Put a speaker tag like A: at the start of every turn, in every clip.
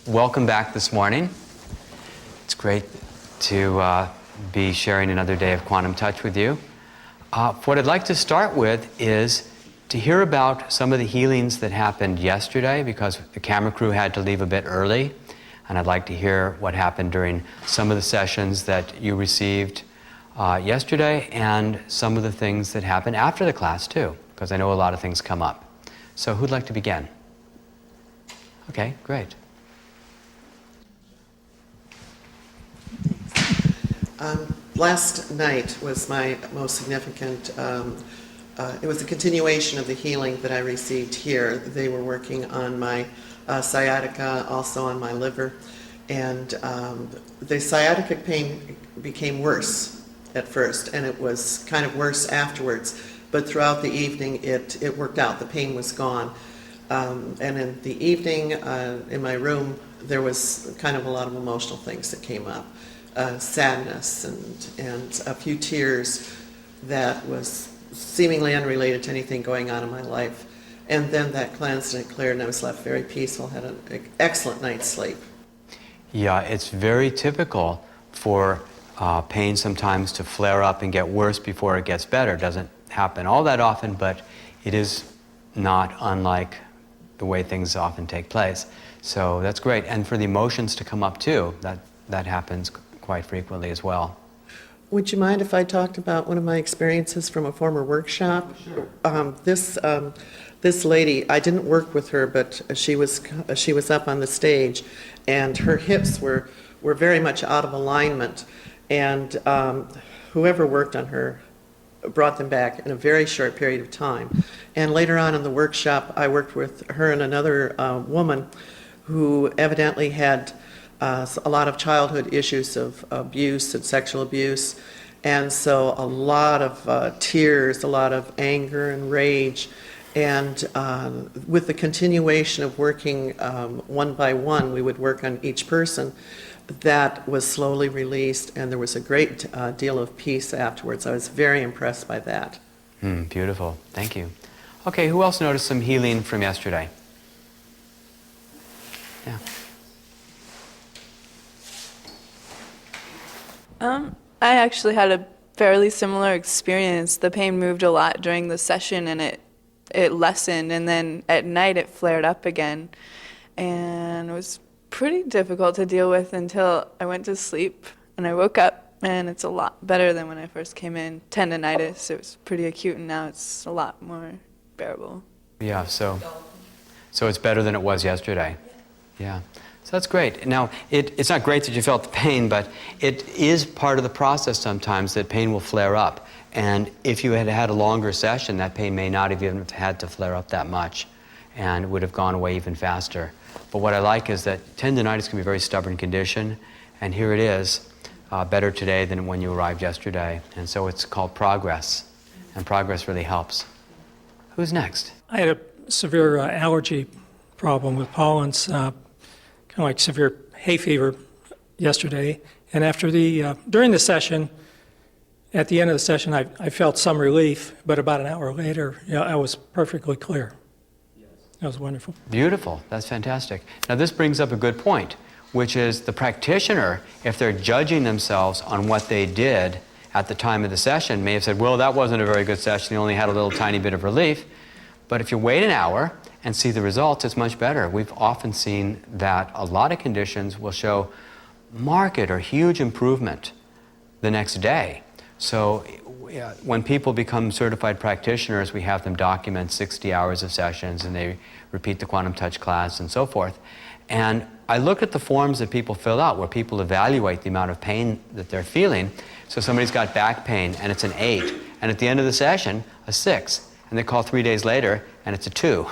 A: welcome back this morning. It's great to be sharing another day of Quantum Touch with you. What I'd like to start with is to hear about some of the healings that happened yesterday, because the camera crew had to leave a bit early, and I'd like to hear what happened during some of the sessions that you received yesterday, and some of the things that happened after the class too, because I know a lot of things come up. So who'd like to begin? Okay, great.
B: Last night was my most significant, it was a continuation of the healing that I received here. They were working on my sciatica, also on my liver, and the sciatica pain became worse at first, and it was kind of worse afterwards, but throughout the evening it worked out. The pain was gone. And in the evening, in my room, there was kind of a lot of emotional things that came up. Sadness and a few tears that was seemingly unrelated to anything going on in my life. And then that cleansed and it cleared, and I was left very peaceful, had an excellent night's sleep.
A: Yeah, it's very typical for pain sometimes to flare up and get worse before it gets better. It doesn't happen all that often, but it is not unlike the way things often take place. So that's great. And for the emotions to come up too, that happens quite frequently as well.
B: Would you mind if I talked about one of my experiences from a former workshop? Sure. This lady, I didn't work with her, but she was up on the stage, and her hips were very much out of alignment, and whoever worked on her brought them back in a very short period of time. And later on in the workshop, I worked with her and another woman who evidently had a lot of childhood issues of abuse and sexual abuse, and so a lot of tears, a lot of anger and rage, and with the continuation of working one by one, we would work on each person. That was slowly released, and there was a great deal of peace afterwards. I was very impressed by that.
A: Beautiful, thank you. Okay, who else noticed some healing from yesterday? Yeah.
C: I actually had a fairly similar experience. The pain moved a lot during the session, and it lessened, and then at night it flared up again, and it was pretty difficult to deal with until I went to sleep, and I woke up, and it's a lot better than when I first came in. Tendinitis, it was pretty acute, and now it's a lot more bearable.
A: Yeah, so it's better than it was yesterday. Yeah. So that's great. Now, it's not great that you felt the pain, but it is part of the process sometimes that pain will flare up. And if you had had a longer session, that pain may not have even had to flare up that much and would have gone away even faster. But what I like is that tendinitis can be a very stubborn condition, and here it is, better today than when you arrived yesterday. And so it's called progress, and progress really helps. Who's next?
D: I had a severe allergy problem with pollens. Kind of like severe hay fever yesterday, and after during the session, at the end of the session, I felt some relief, but about an hour later, I was perfectly clear. Yes. That was wonderful.
A: Beautiful. That's fantastic. Now this brings up a good point, which is the practitioner, if they're judging themselves on what they did at the time of the session, may have said, well, that wasn't a very good session, you only had a little tiny bit of relief. But if you wait an hour and see the results, it's much better. We've often seen that a lot of conditions will show marked or huge improvement the next day. So when people become certified practitioners, we have them document 60 hours of sessions, and they repeat the Quantum Touch class and so forth. And I look at the forms that people fill out where people evaluate the amount of pain that they're feeling. So somebody's got back pain and it's an 8, and at the end of the session, a 6. And they call 3 days later and it's a 2.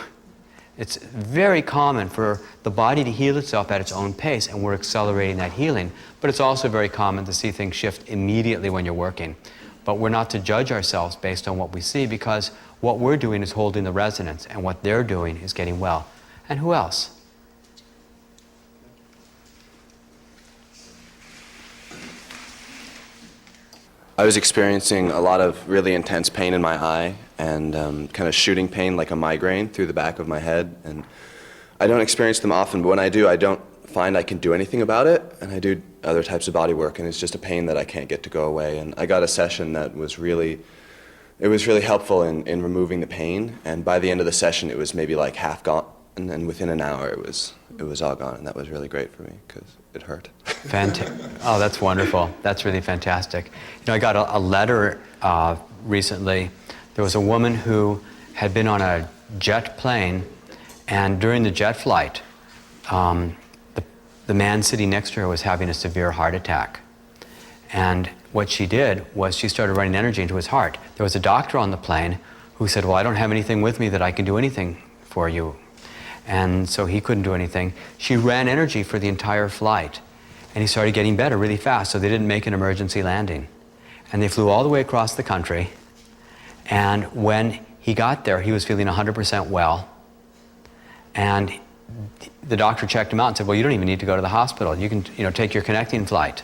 A: It's very common for the body to heal itself at its own pace, and we're accelerating that healing. But it's also very common to see things shift immediately when you're working. But we're not to judge ourselves based on what we see, because what we're doing is holding the resonance, and what they're doing is getting well. And who else?
E: I was experiencing a lot of really intense pain in my eye, and kind of shooting pain like a migraine through the back of my head. And I don't experience them often, but when I do, I don't find I can do anything about it, and I do other types of body work, and it's just a pain that I can't get to go away. And I got a session that was really helpful in removing the pain, and by the end of the session it was maybe like half gone, and then within an hour it was all gone, and that was really great for me because it hurt.
A: Oh, that's wonderful. That's really fantastic. You know, I got a letter recently. There was a woman who had been on a jet plane, and during the jet flight, the man sitting next to her was having a severe heart attack. And what she did was she started running energy into his heart. There was a doctor on the plane who said, well, I don't have anything with me that I can do anything for you. And so he couldn't do anything. She ran energy for the entire flight. And he started getting better really fast, so they didn't make an emergency landing. And they flew all the way across the country. And when he got there, he was feeling 100% well. And the doctor checked him out and said, well, you don't even need to go to the hospital. You can, take your connecting flight.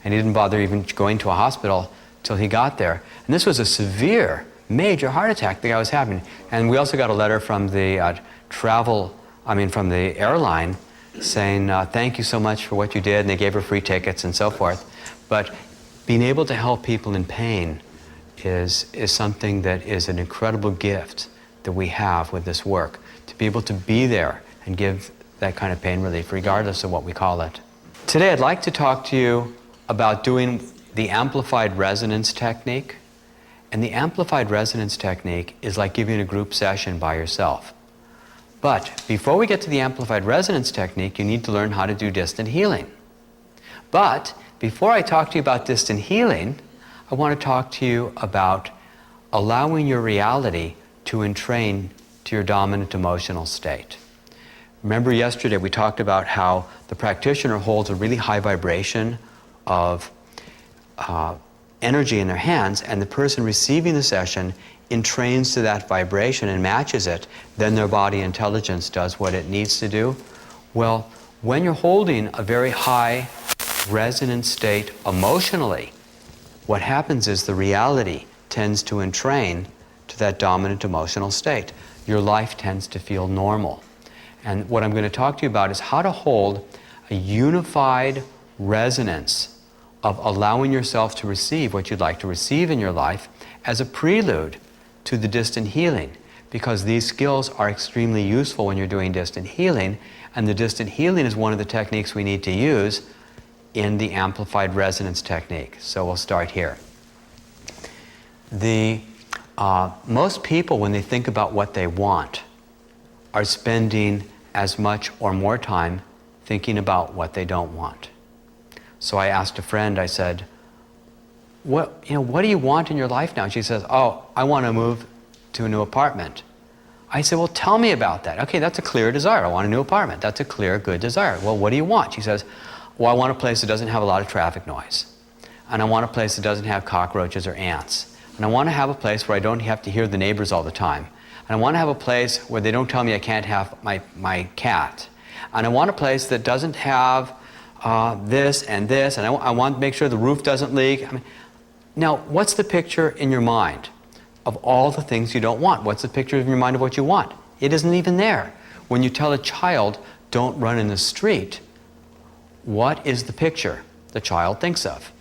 A: And he didn't bother even going to a hospital till he got there. And this was a severe, major heart attack the guy was having. And we also got a letter from the from the airline saying, thank you so much for what you did, and they gave her free tickets and so forth. But being able to help people in pain is something that is an incredible gift that we have with this work, to be able to be there and give that kind of pain relief, regardless of what we call it. Today I'd like to talk to you about doing the amplified resonance technique. And the amplified resonance technique is like giving a group session by yourself. But before we get to the amplified resonance technique, you need to learn how to do distant healing. But before I talk to you about distant healing, I want to talk to you about allowing your reality to entrain to your dominant emotional state. Remember yesterday we talked about how the practitioner holds a really high vibration of energy in their hands, and the person receiving the session entrains to that vibration and matches it. Then their body intelligence does what it needs to do. Well, when you're holding a very high resonant state emotionally, what happens is the reality tends to entrain to that dominant emotional state. Your life tends to feel normal. And what I'm going to talk to you about is how to hold a unified resonance of allowing yourself to receive what you'd like to receive in your life as a prelude to the distant healing, because these skills are extremely useful when you're doing distant healing, and the distant healing is one of the techniques we need to use in the amplified resonance technique. So we'll start here. Most people, when they think about what they want, are spending as much or more time thinking about what they don't want. So I asked a friend, I said, what do you want in your life now? And she says, oh, I want to move to a new apartment. I said, well, tell me about that. Okay, that's a clear desire. I want a new apartment. That's a clear, good desire. Well, what do you want? She says, well, I want a place that doesn't have a lot of traffic noise. And I want a place that doesn't have cockroaches or ants. And I want to have a place where I don't have to hear the neighbors all the time. And I want to have a place where they don't tell me I can't have my cat. And I want a place that doesn't have this and this, and I want to make sure the roof doesn't leak. Now, what's the picture in your mind of all the things you don't want? What's the picture in your mind of what you want? It isn't even there. When you tell a child, don't run in the street, what is the picture the child thinks of?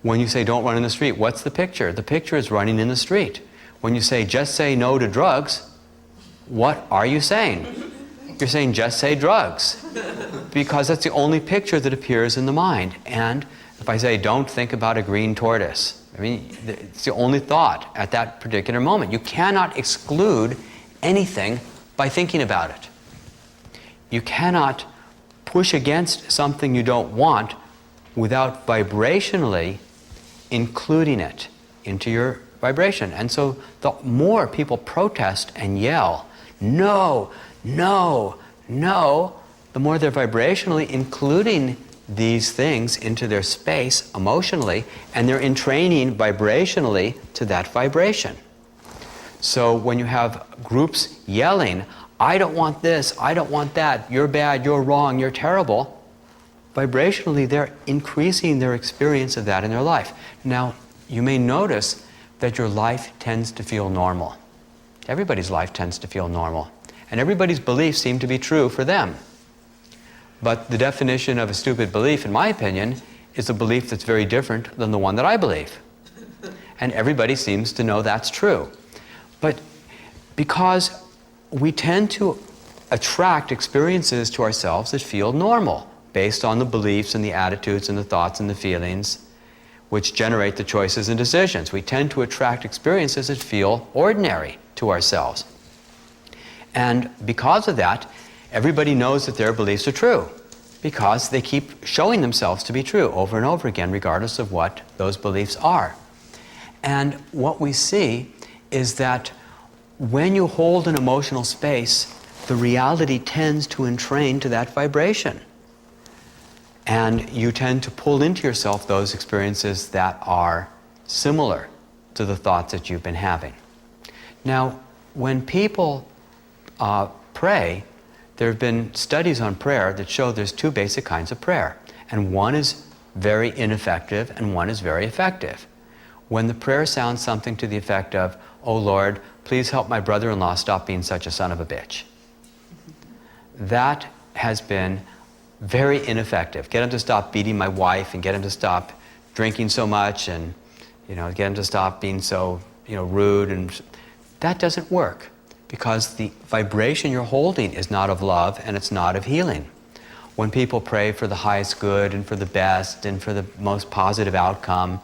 A: When you say don't run in the street, what's the picture? The picture is running in the street. When you say just say no to drugs, what are you saying? You're saying just say drugs, because that's the only picture that appears in the mind. And if I say don't think about a green tortoise, it's the only thought at that particular moment. You cannot exclude anything by thinking about it. You cannot push against something you don't want without vibrationally including it into your vibration. And so the more people protest and yell, no, no, no, the more they're vibrationally including these things into their space emotionally, and they're entraining vibrationally to that vibration. So when you have groups yelling, I don't want this, I don't want that, you're bad, you're wrong, you're terrible, vibrationally they're increasing their experience of that in their life. Now, you may notice that your life tends to feel normal. Everybody's life tends to feel normal. And everybody's beliefs seem to be true for them. But the definition of a stupid belief, in my opinion, is a belief that's very different than the one that I believe. And everybody seems to know that's true. But because we tend to attract experiences to ourselves that feel normal, based on the beliefs and the attitudes and the thoughts and the feelings which generate the choices and decisions. We tend to attract experiences that feel ordinary to ourselves. And because of that, everybody knows that their beliefs are true, because they keep showing themselves to be true over and over again, regardless of what those beliefs are. And what we see is that when you hold an emotional space, the reality tends to entrain to that vibration. And you tend to pull into yourself those experiences that are similar to the thoughts that you've been having. Now, when people pray, there have been studies on prayer that show there's two basic kinds of prayer. And one is very ineffective and one is very effective. When the prayer sounds something to the effect of, "Oh Lord, please help my brother-in-law stop being such a son of a bitch," that has been very ineffective. Get him to stop beating my wife, and get him to stop drinking so much, and get him to stop being so rude. And that doesn't work, because the vibration you're holding is not of love and it's not of healing. When people pray for the highest good and for the best and for the most positive outcome,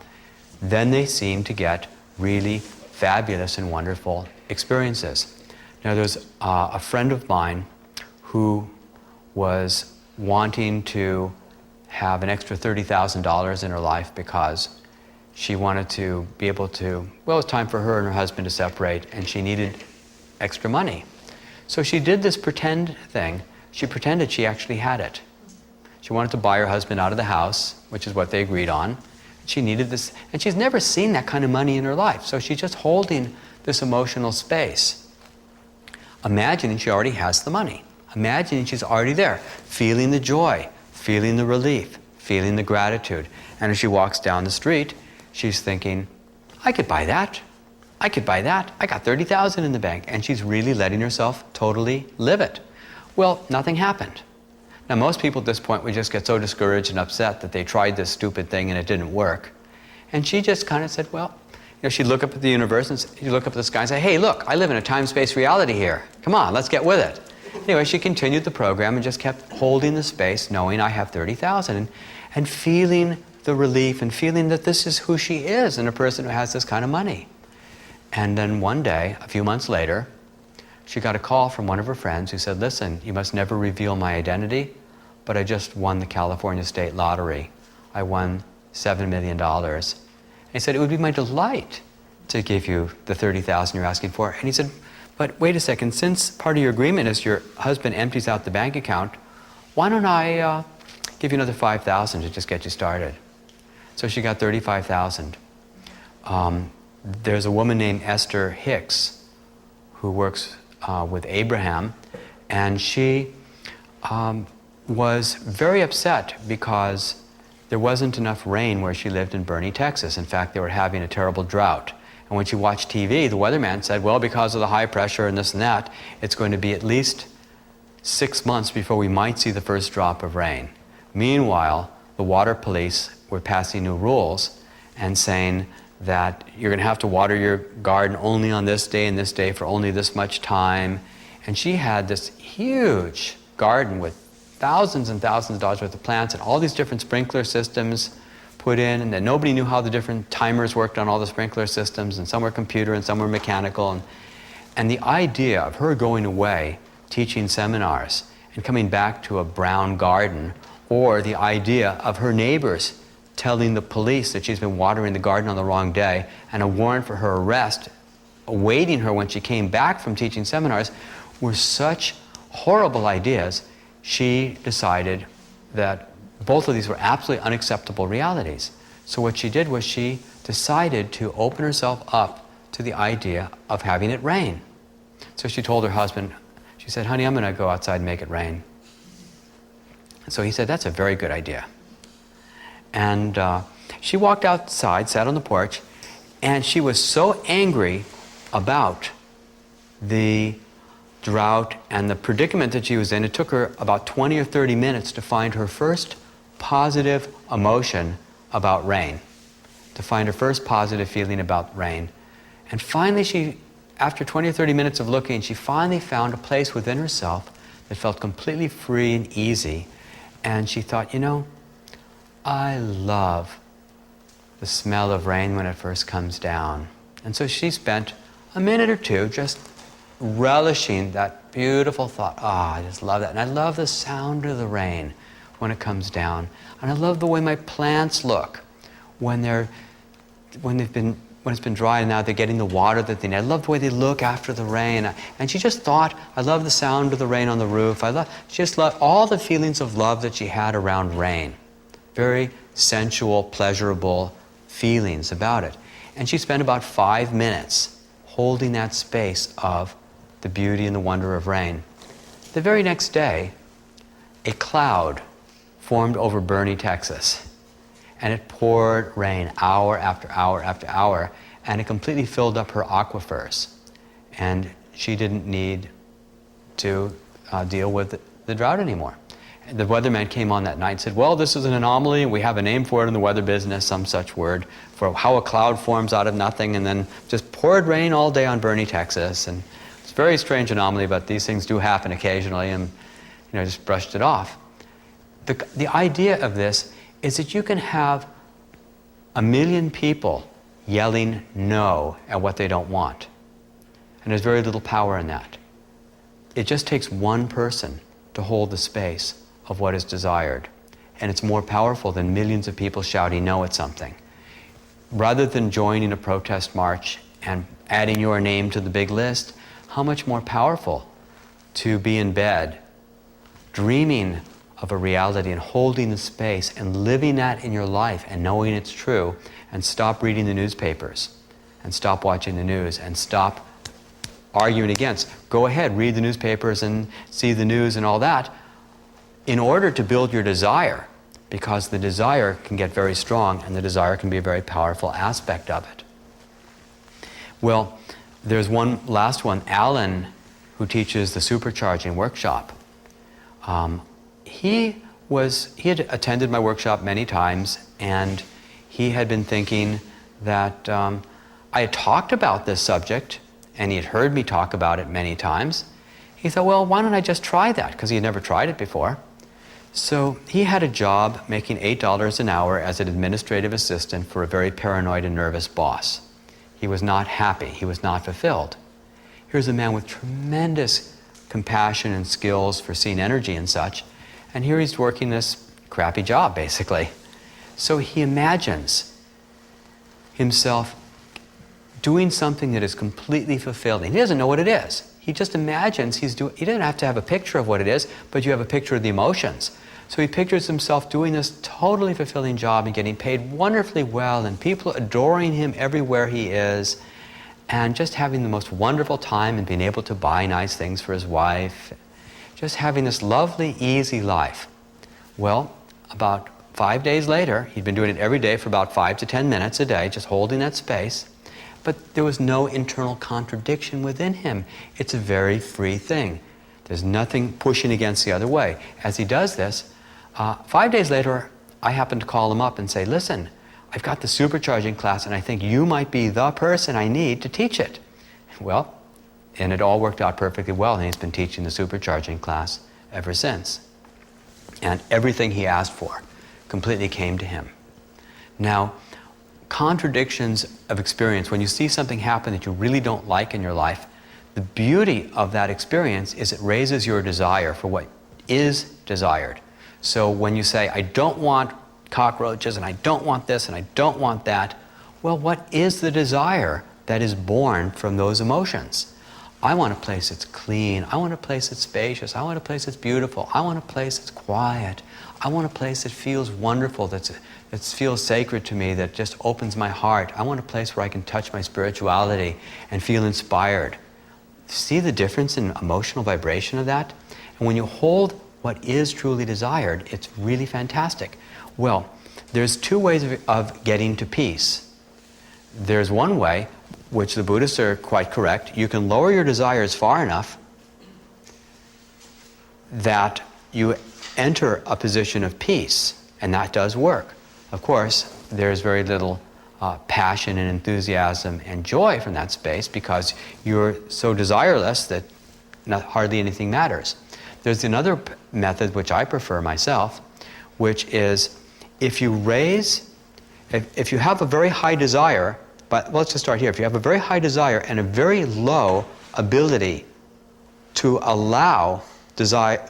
A: then they seem to get really fabulous and wonderful experiences. Now, there's a friend of mine who was wanting to have an extra $30,000 in her life because she wanted to be able to, well, it was time for her and her husband to separate, and she needed extra money. So she did this pretend thing. She pretended she actually had it. She wanted to buy her husband out of the house, which is what they agreed on. She needed this, and she's never seen that kind of money in her life. So she's just holding this emotional space, imagining she already has the money. Imagining she's already there, feeling the joy, feeling the relief, feeling the gratitude. And as she walks down the street, she's thinking, I could buy that. I could buy that. I got $30,000 in the bank. And she's really letting herself totally live it. Well, nothing happened. Now, most people at this point would just get so discouraged and upset that they tried this stupid thing and it didn't work. And she just kind of said, well, she'd look up at the universe and she'd look up at the sky and say, hey, look, I live in a time-space reality here. Come on, let's get with it. Anyway, she continued the program and just kept holding the space, knowing I have $30,000, and feeling the relief and feeling that this is who she is, and a person who has this kind of money. And then one day, a few months later, she got a call from one of her friends who said, listen, you must never reveal my identity, but I just won the California State Lottery. I won $7 million. And he said, it would be my delight to give you the $30,000 you're asking for. And he said, but wait a second, since part of your agreement is your husband empties out the bank account, why don't I give you another $5,000 to just get you started? So she got $35,000. There's a woman named Esther Hicks who works with Abraham, and she was very upset because there wasn't enough rain where she lived in Boerne, Texas. In fact, they were having a terrible drought. And when she watched TV, the weatherman said, well, because of the high pressure and this and that, it's going to be at least 6 months before we might see the first drop of rain. Meanwhile, the water police were passing new rules and saying that you're going to have to water your garden only on this day and this day for only this much time. And she had this huge garden with thousands and thousands of dollars worth of plants and all these different sprinkler systems put in, and then nobody knew how the different timers worked on all the sprinkler systems, and some were computer and some were mechanical. And the idea of her going away, teaching seminars, and coming back to a brown garden, or the idea of her neighbors telling the police that she's been watering the garden on the wrong day, and a warrant for her arrest awaiting her when she came back from teaching seminars, were such horrible ideas. She decided that both of these were absolutely unacceptable realities. So what she did was she decided to open herself up to the idea of having it rain. So she told her husband, she said, honey, I'm going to go outside and make it rain. So he said, that's a very good idea. And she walked outside, sat on the porch, and she was so angry about the drought and the predicament that she was in, it took her about 20 or 30 minutes to find her first positive emotion about rain, to find her first positive feeling about rain. And finally after 20 or 30 minutes of looking, she finally found a place within herself that felt completely free and easy. And she thought, you know, I love the smell of rain when it first comes down. And so she spent a minute or two just relishing that beautiful thought. I just love that. And I love the sound of the rain when it comes down. And I love the way my plants look when it's been dry and now they're getting the water that they need. I love the way they look after the rain. And she just thought, I love the sound of the rain on the roof. She just loved all the feelings of love that she had around rain. Very sensual, pleasurable feelings about it. And she spent about 5 minutes holding that space of the beauty and the wonder of rain. The very next day, a cloud formed over Boerne, Texas. And it poured rain hour after hour after hour, and it completely filled up her aquifers. And she didn't need to deal with the drought anymore. The weatherman came on that night and said, well, this is an anomaly, and we have a name for it in the weather business, some such word, for how a cloud forms out of nothing, and then just poured rain all day on Boerne, Texas. And it's a very strange anomaly, but these things do happen occasionally, and just brushed it off. The idea of this is that you can have 1 million people yelling no at what they don't want. And there's very little power in that. It just takes one person to hold the space of what is desired. And it's more powerful than millions of people shouting no at something. Rather than joining a protest march and adding your name to the big list, how much more powerful to be in bed, dreaming of a reality and holding the space and living that in your life and knowing it's true, and stop reading the newspapers and stop watching the news and stop arguing against. Go ahead, read the newspapers and see the news and all that in order to build your desire, because the desire can get very strong and the desire can be a very powerful aspect of it. Well, there's one last one, Alan, who teaches the supercharging workshop. He had attended my workshop many times, and he had been thinking that I had talked about this subject, and he had heard me talk about it many times. He thought, well, why don't I just try that? Because he had never tried it before. So he had a job making $8 an hour as an administrative assistant for a very paranoid and nervous boss. He was not happy. He was not fulfilled. Here's a man with tremendous compassion and skills for seeing energy and such, and here he's working this crappy job, basically. So he imagines himself doing something that is completely fulfilling. He doesn't know what it is. He just imagines he doesn't have to have a picture of what it is, but you have a picture of the emotions. So he pictures himself doing this totally fulfilling job and getting paid wonderfully well, and people adoring him everywhere he is, and just having the most wonderful time and being able to buy nice things for his wife, just having this lovely, easy life. Well, about 5 days later, he'd been doing it every day for about 5 to 10 minutes a day, just holding that space, but there was no internal contradiction within him. It's a very free thing. There's nothing pushing against the other way. As he does this, 5 days later, I happened to call him up and say, listen, I've got the supercharging class, and I think you might be the person I need to teach it. Well, and it all worked out perfectly well, and he's been teaching the supercharging class ever since. And everything he asked for completely came to him. Now, contradictions of experience, when you see something happen that you really don't like in your life, the beauty of that experience is it raises your desire for what is desired. So when you say, I don't want cockroaches, and I don't want this, and I don't want that, well, what is the desire that is born from those emotions? I want a place that's clean. I want a place that's spacious. I want a place that's beautiful. I want a place that's quiet. I want a place that feels wonderful, that feels sacred to me, that just opens my heart. I want a place where I can touch my spirituality and feel inspired. See the difference in emotional vibration of that? And when you hold what is truly desired, it's really fantastic. Well, there's two ways of getting to peace. There's one way, which the Buddhists are quite correct. You can lower your desires far enough that you enter a position of peace, and that does work. Of course, there's very little passion and enthusiasm and joy from that space because you're so desireless that hardly anything matters. There's another method which I prefer myself, which is if you have a very high desire, but let's just start here. If you have a very high desire and a very low ability to allow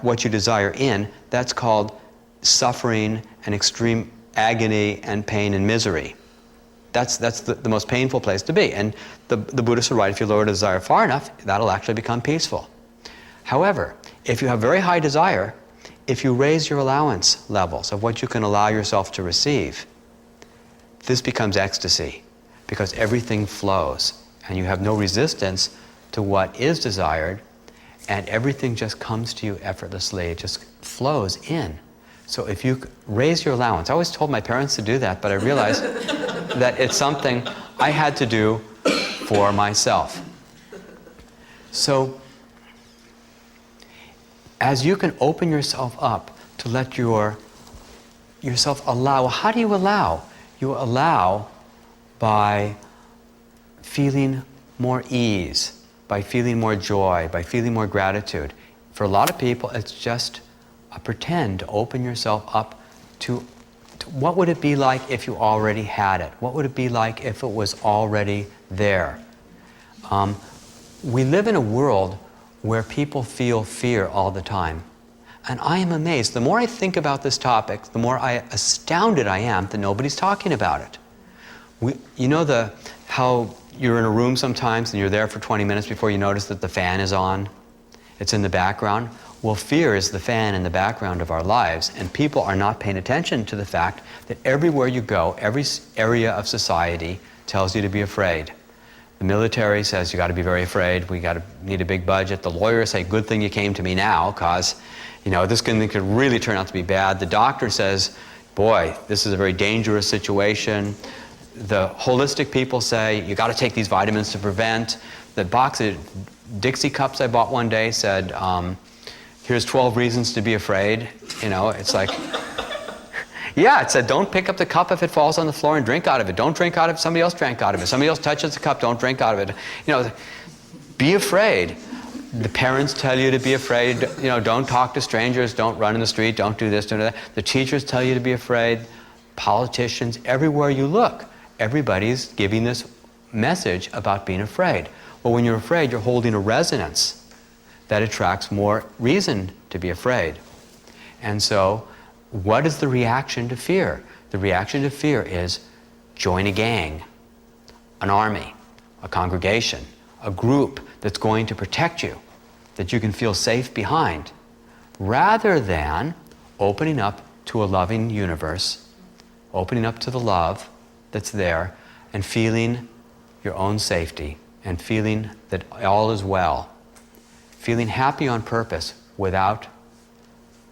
A: what you desire in, that's called suffering and extreme agony and pain and misery. That's the most painful place to be. And the Buddhists are right, if you lower the desire far enough, that'll actually become peaceful. However, if you have very high desire, if you raise your allowance levels of what you can allow yourself to receive, this becomes ecstasy, because everything flows, and you have no resistance to what is desired, and everything just comes to you effortlessly. It just flows in. So if you raise your allowance, I always told my parents to do that, but I realized that it's something I had to do for myself. So as you can open yourself up to let yourself allow, how do you allow? You allow by feeling more ease, by feeling more joy, by feeling more gratitude. For a lot of people, it's just a pretend to open yourself up to what would it be like if you already had it? What would it be like if it was already there? We live in a world where people feel fear all the time. And I am amazed. The more I think about this topic, the more astounded I am that nobody's talking about it. You know how you're in a room sometimes and you're there for 20 minutes before you notice that the fan is on? It's in the background. Well, fear is the fan in the background of our lives, and people are not paying attention to the fact that everywhere you go, every area of society tells you to be afraid. The military says you got to be very afraid. We need a big budget. The lawyers say, "Good thing you came to me now, because this thing could really turn out to be bad." The doctor says, "Boy, this is a very dangerous situation." The holistic people say, "You got to take these vitamins to prevent." The box of Dixie cups I bought one day said, "Here's 12 reasons to be afraid." It's like, yeah, it said, don't pick up the cup if it falls on the floor and drink out of it. Don't drink out of it. Somebody else drank out of it. Somebody else touches the cup. Don't drink out of it. Be afraid. The parents tell you to be afraid. Don't talk to strangers. Don't run in the street. Don't do this, don't do that. The teachers tell you to be afraid. Politicians, everywhere you look, everybody's giving this message about being afraid. Well, when you're afraid, you're holding a resonance that attracts more reason to be afraid. And so, what is the reaction to fear? The reaction to fear is join a gang, an army, a congregation, a group that's going to protect you, that you can feel safe behind, rather than opening up to a loving universe, opening up to the love that's there, and feeling your own safety, and feeling that all is well. Feeling happy on purpose without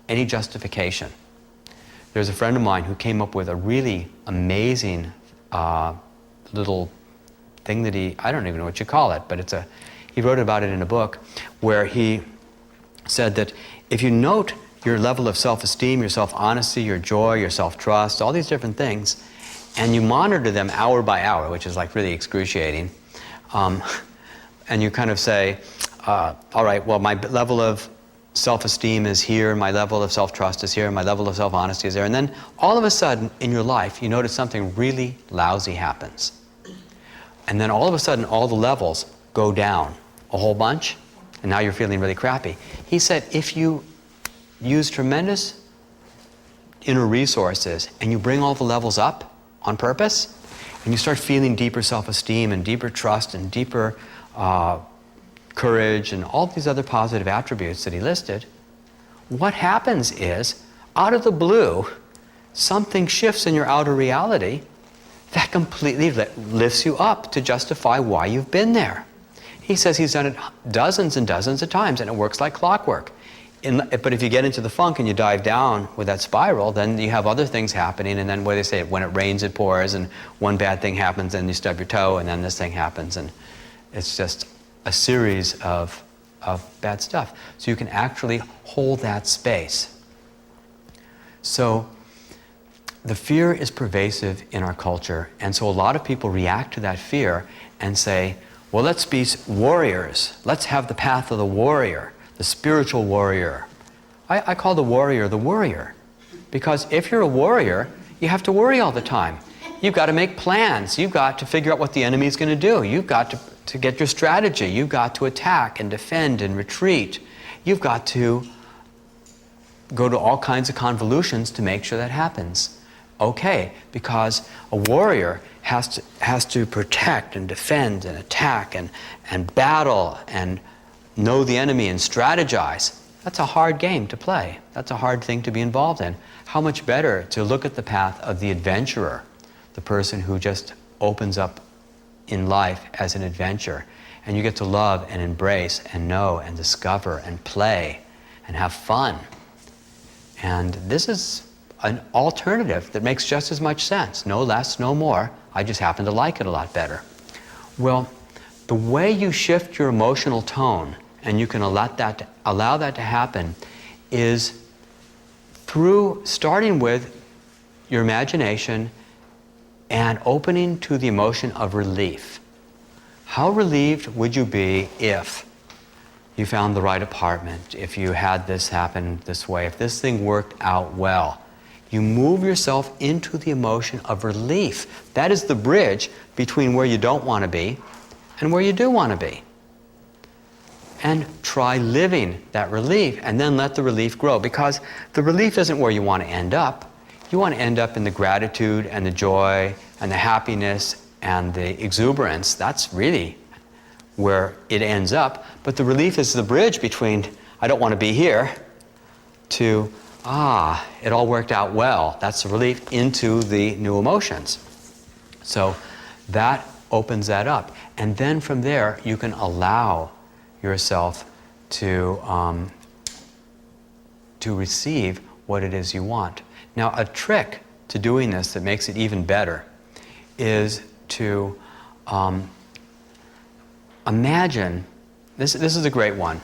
A: any justification. There's a friend of mine who came up with a really amazing little thing that I don't even know what you call it, but he wrote about it in a book where he said that if you note your level of self-esteem, your self-honesty, your joy, your self-trust, all these different things, and you monitor them hour by hour, which is like really excruciating, and you kind of say, all right, well, my level of self-esteem is here, my level of self-trust is here, my level of self-honesty is there, and then all of a sudden in your life you notice something really lousy happens. And then all of a sudden all the levels go down a whole bunch, and now you're feeling really crappy. He said if you use tremendous inner resources and you bring all the levels up on purpose, and you start feeling deeper self-esteem and deeper trust and deeper courage and all these other positive attributes that he listed, what happens is, out of the blue, something shifts in your outer reality that completely lifts you up to justify why you've been there. He says he's done it dozens and dozens of times, and it works like clockwork. But if you get into the funk and you dive down with that spiral, then you have other things happening, and then what they say, when it rains it pours, and one bad thing happens and you stub your toe, and then this thing happens, and it's just a series of of bad stuff. So you can actually hold that space. So the fear is pervasive in our culture, and so a lot of people react to that fear and say, well, let's be warriors. Let's have the path of the warrior, the spiritual warrior. I call the warrior, because if you're a warrior, you have to worry all the time. You've got to make plans. You've got to figure out what the enemy's going to do. You've got to get your strategy. You've got to attack and defend and retreat. You've got to go to all kinds of convolutions to make sure that happens. Okay, because a warrior has to protect and defend and attack and battle and know the enemy and strategize. That's a hard game to play. That's a hard thing to be involved in. How much better to look at the path of the adventurer, the person who just opens up in life as an adventure, and you get to love and embrace and know and discover and play and have fun. And this is an alternative that makes just as much sense. No less, no more. I just happen to like it a lot better. Well, the way you shift your emotional tone, and you can allow that to happen, is through starting with your imagination and opening to the emotion of relief. How relieved would you be if you found the right apartment, if you had this happen this way, if this thing worked out well? You move yourself into the emotion of relief. That is the bridge between where you don't want to be and where you do want to be. And try living that relief, and then let the relief grow, because the relief isn't where you want to end up. You want to end up in the gratitude and the joy and the happiness and the exuberance. That's really where it ends up. But the relief is the bridge between, I don't want to be here, to, it all worked out well. That's the relief into the new emotions. So that opens that up. And then from there, you can allow yourself to receive what it is you want. Now, a trick to doing this that makes it even better is to imagine, this is a great one.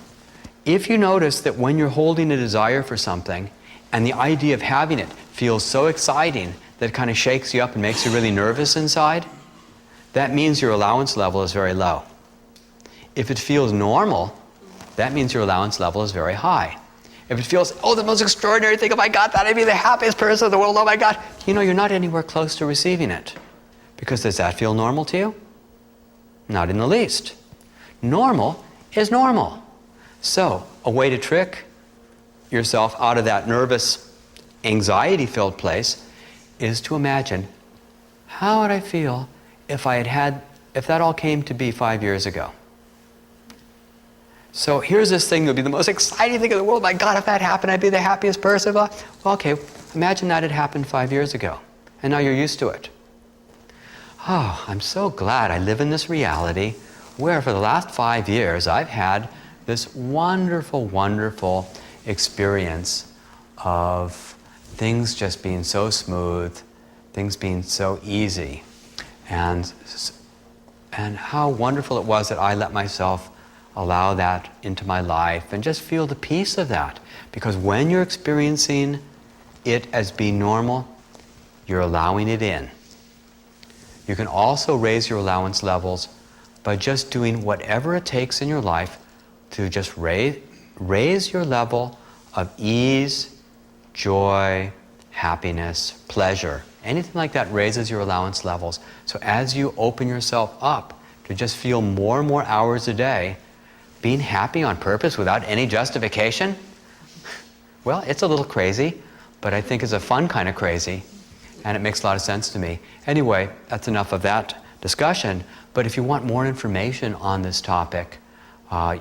A: If you notice that when you're holding a desire for something and the idea of having it feels so exciting that it kind of shakes you up and makes you really nervous inside, that means your allowance level is very low. If it feels normal, that means your allowance level is very high. If it feels, the most extraordinary thing, if I got that, I'd be the happiest person in the world, oh my God, you're not anywhere close to receiving it. Because does that feel normal to you? Not in the least. Normal is normal. So, a way to trick yourself out of that nervous, anxiety-filled place is to imagine, how would I feel if that all came to be 5 years ago? So here's this thing that would be the most exciting thing in the world. My God, if that happened, I'd be the happiest person. Well, okay, imagine that had happened 5 years ago, and now you're used to it. Oh, I'm so glad I live in this reality where for the last 5 years I've had this wonderful, wonderful experience of things just being so smooth, things being so easy, and how wonderful it was that I let myself allow that into my life and just feel the peace of that. Because when you're experiencing it as being normal, you're allowing it in. You can also raise your allowance levels by just doing whatever it takes in your life to just raise your level of ease, joy, happiness, pleasure. Anything like that raises your allowance levels. So as you open yourself up to just feel more and more hours a day being happy on purpose without any justification, well, it's a little crazy, but I think it's a fun kind of crazy, and it makes a lot of sense to me. Anyway, that's enough of that discussion, but if you want more information on this topic,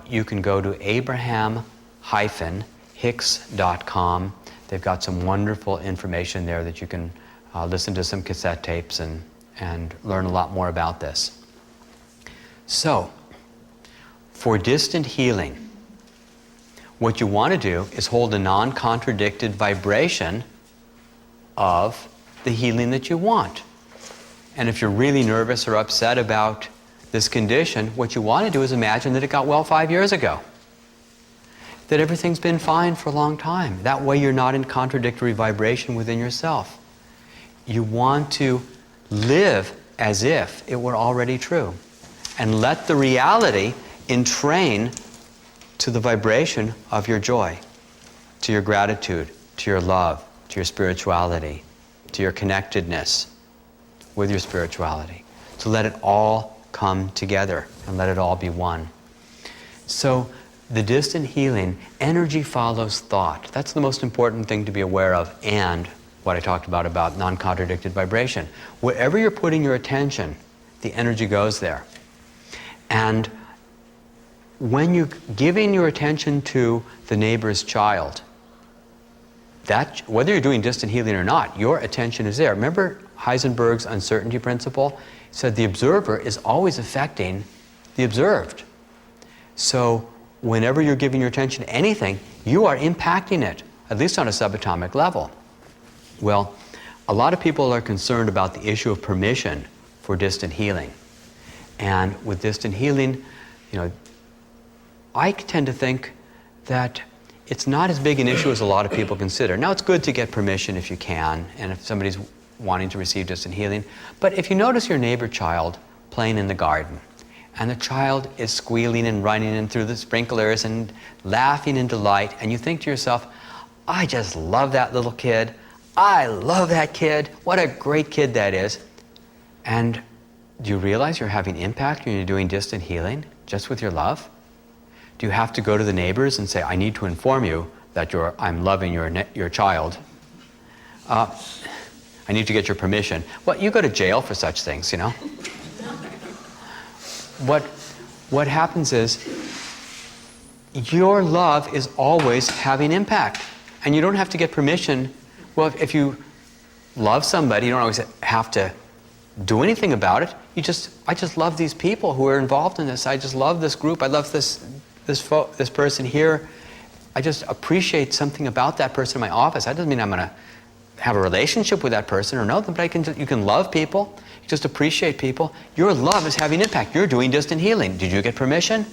A: you can go to abraham-hicks.com. They've got some wonderful information there that you can listen to some cassette tapes and learn a lot more about this. So, for distant healing, what you want to do is hold a non-contradicted vibration of the healing that you want. And if you're really nervous or upset about this condition, what you want to do is imagine that it got well 5 years ago. that everything's been fine for a long time. That way you're not in contradictory vibration within yourself. You want to live as if it were already true. And let the reality entrain to the vibration of your joy, to your gratitude, to your love, to your spirituality, to your connectedness with your spirituality. To let it all come together and let it all be one. So the distant healing, energy follows thought. That's the most important thing to be aware of, and what I talked about non-contradicted vibration. Wherever you're putting your attention, the energy goes there. And when you're giving your attention to the neighbor's child, that, whether you're doing distant healing or not, your attention is there. Remember Heisenberg's uncertainty principle? He said the observer is always affecting the observed. So whenever you're giving your attention to anything, you are impacting it, at least on a subatomic level. Well, a lot of people are concerned about the issue of permission for distant healing. And with distant healing, I tend to think that it's not as big an issue as a lot of people consider. Now, it's good to get permission if you can, and if somebody's wanting to receive distant healing. But if you notice your neighbor child playing in the garden, and the child is squealing and running in through the sprinklers and laughing in delight, and you think to yourself, I just love that little kid. I love that kid. What a great kid that is. And do you realize you're having impact when you're doing distant healing just with your love? Do you have to go to the neighbors and say, I need to inform you that I'm loving your child? I need to get your permission. Well, you go to jail for such things, What happens is, your love is always having impact. And you don't have to get permission. Well, if you love somebody, you don't always have to do anything about it. I just love these people who are involved in this. I just love this group. I love this person here. I just appreciate something about that person in my office. That doesn't mean I'm going to have a relationship with that person or know them, but you can love people. You just appreciate people. Your love is having impact. You're doing distant healing. Did you get permission?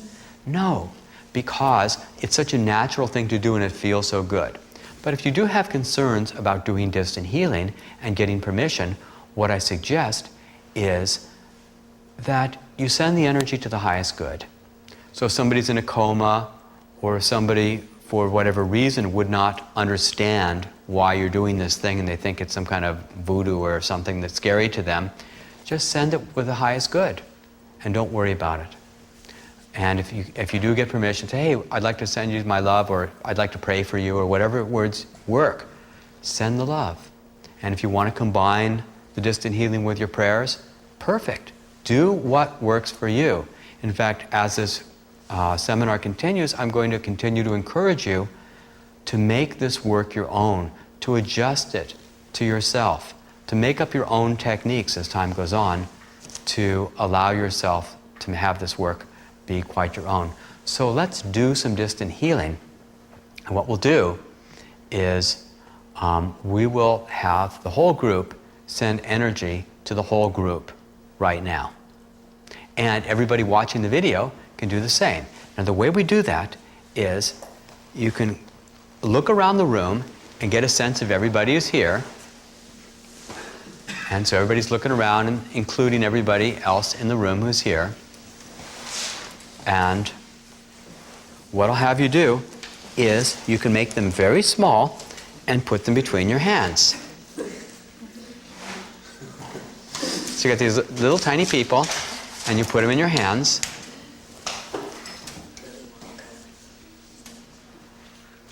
A: No, because it's such a natural thing to do and it feels so good. But if you do have concerns about doing distant healing and getting permission, what I suggest is that you send the energy to the highest good. So if somebody's in a coma, or if somebody, for whatever reason, would not understand why you're doing this thing and they think it's some kind of voodoo or something that's scary to them, just send it with the highest good and don't worry about it. And if you do get permission, say, hey, I'd like to send you my love, or I'd like to pray for you, or whatever words work, send the love. And if you want to combine the distant healing with your prayers, perfect. Do what works for you. In fact, as this seminar continues, I'm going to continue to encourage you to make this work your own, to adjust it to yourself, to make up your own techniques as time goes on, to allow yourself to have this work be quite your own. So let's do some distant healing. And what we'll do is we will have the whole group send energy to the whole group right now. And everybody watching the video can do the same. Now the way we do that is you can look around the room and get a sense of everybody who's here. And so everybody's looking around, and including everybody else in the room who's here. And what I'll have you do is you can make them very small and put them between your hands. So you got these little tiny people, and you put them in your hands.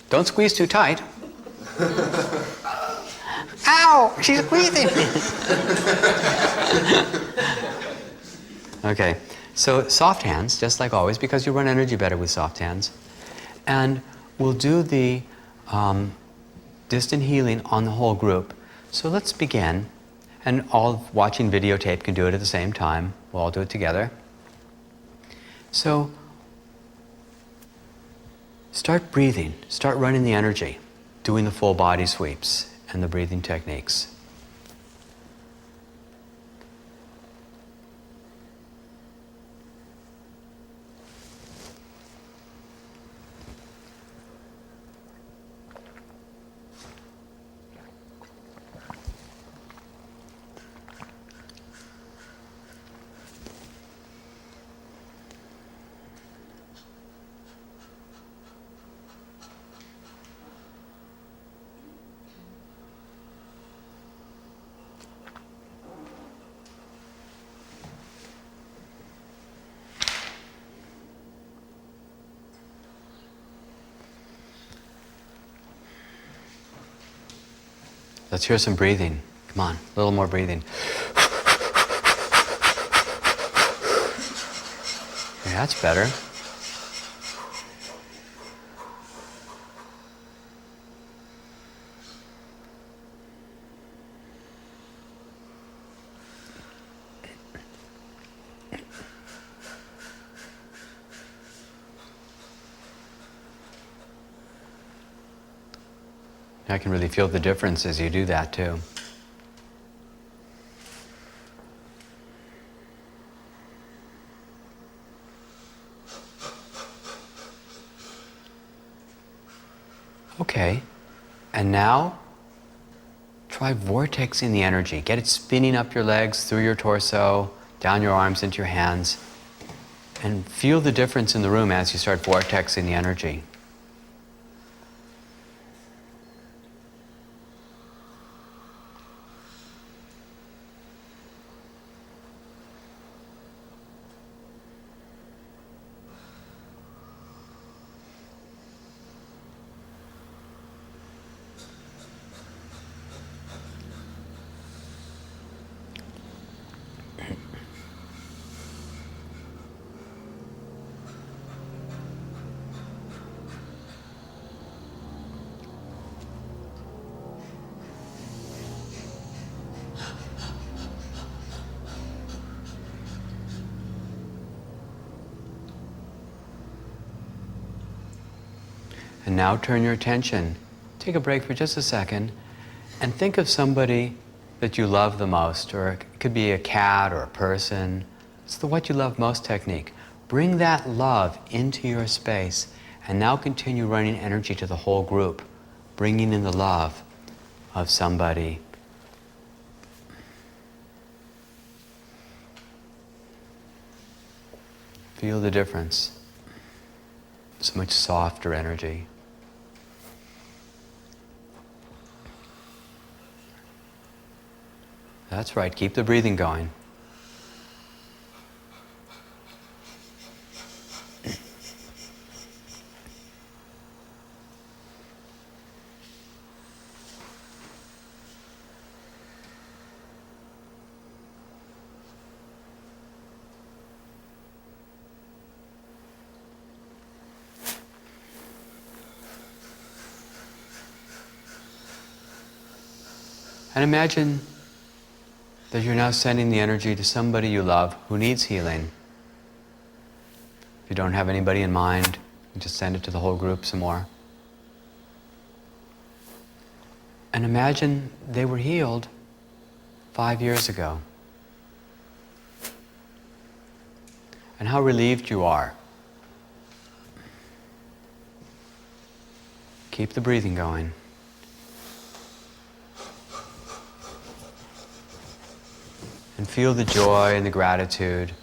A: Don't squeeze too tight. Ow! She's squeezing me. Okay, so soft hands, just like always, because you run energy better with soft hands. And we'll do the distant healing on the whole group. So let's begin. And all watching videotape can do it at the same time. We'll all do it together. So start breathing. Start running the energy, doing the full body sweeps and the breathing techniques. Let's hear some breathing. Come on, a little more breathing. Yeah, that's better. I can really feel the difference as you do that too. Okay, and now try vortexing the energy. Get it spinning up your legs, through your torso, down your arms, into your hands, and feel the difference in the room as you start vortexing the energy. And now turn your attention, take a break for just a second, and think of somebody that you love the most, or it could be a cat or a person. It's the what you love most technique. Bring that love into your space, and now continue running energy to the whole group, bringing in the love of somebody. Feel the difference. So much softer energy. That's right, keep the breathing going. And imagine that you're now sending the energy to somebody you love who needs healing. If you don't have anybody in mind, just send it to the whole group some more. And imagine they were healed 5 years ago. And how relieved you are. Keep the breathing going. And feel the joy and the gratitude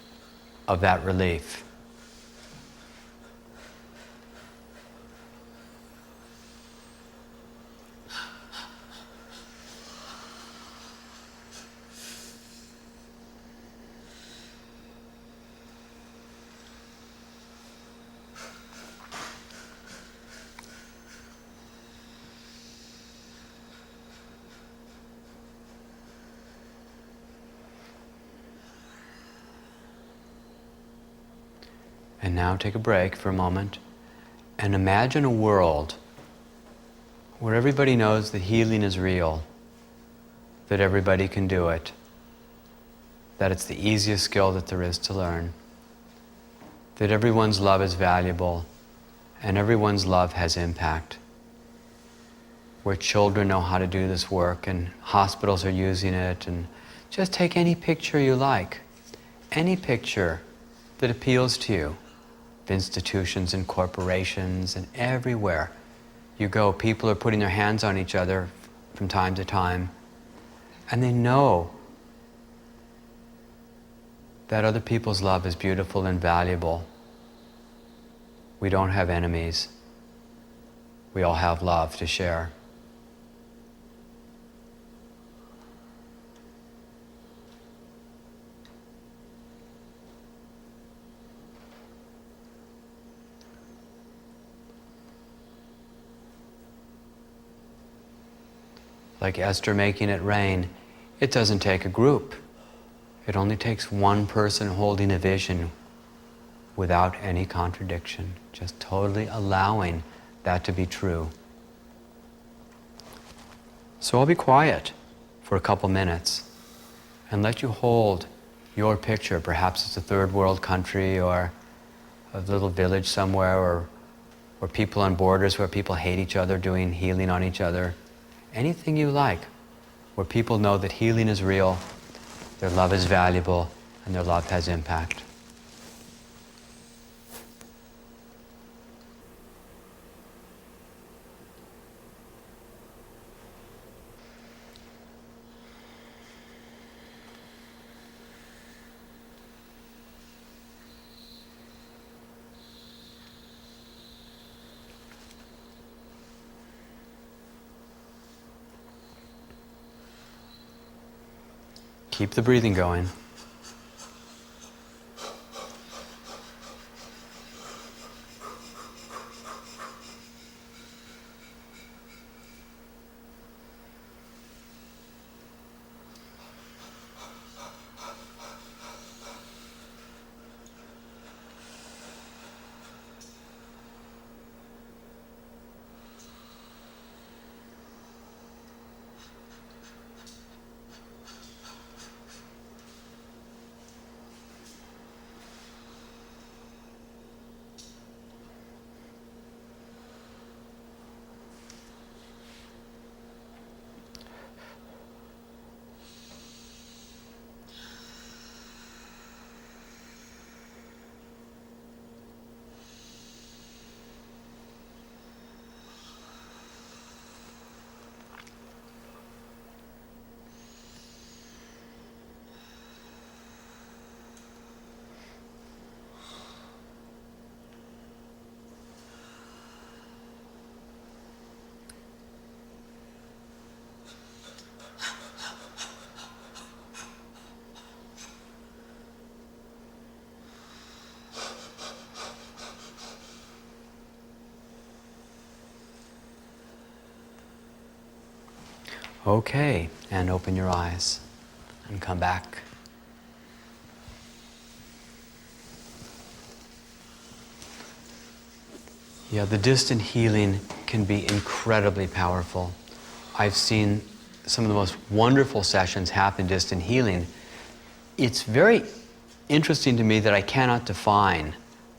A: of that relief. And now take a break for a moment and imagine a world where everybody knows that healing is real, that everybody can do it, that it's the easiest skill that there is to learn, that everyone's love is valuable and everyone's love has impact, where children know how to do this work and hospitals are using it. And just take any picture you like, any picture that appeals to you. Institutions and corporations and everywhere you go, people are putting their hands on each other from time to time, and they know that other people's love is beautiful and valuable. We don't have enemies. We all have love to share. like Esther making it rain, it doesn't take a group. It only takes one person holding a vision without any contradiction, just totally allowing that to be true. So I'll be quiet for a couple minutes and let you hold your picture. Perhaps it's a third world country or a little village somewhere, or people on borders where people hate each other doing healing on each other. Anything you like, where people know that healing is real, their love is valuable, and their love has impact. Keep the breathing going. Okay, and open your eyes and come back. Yeah, the distant healing can be incredibly powerful. I've seen some of the most wonderful sessions happen distant healing. It's very interesting to me that I cannot define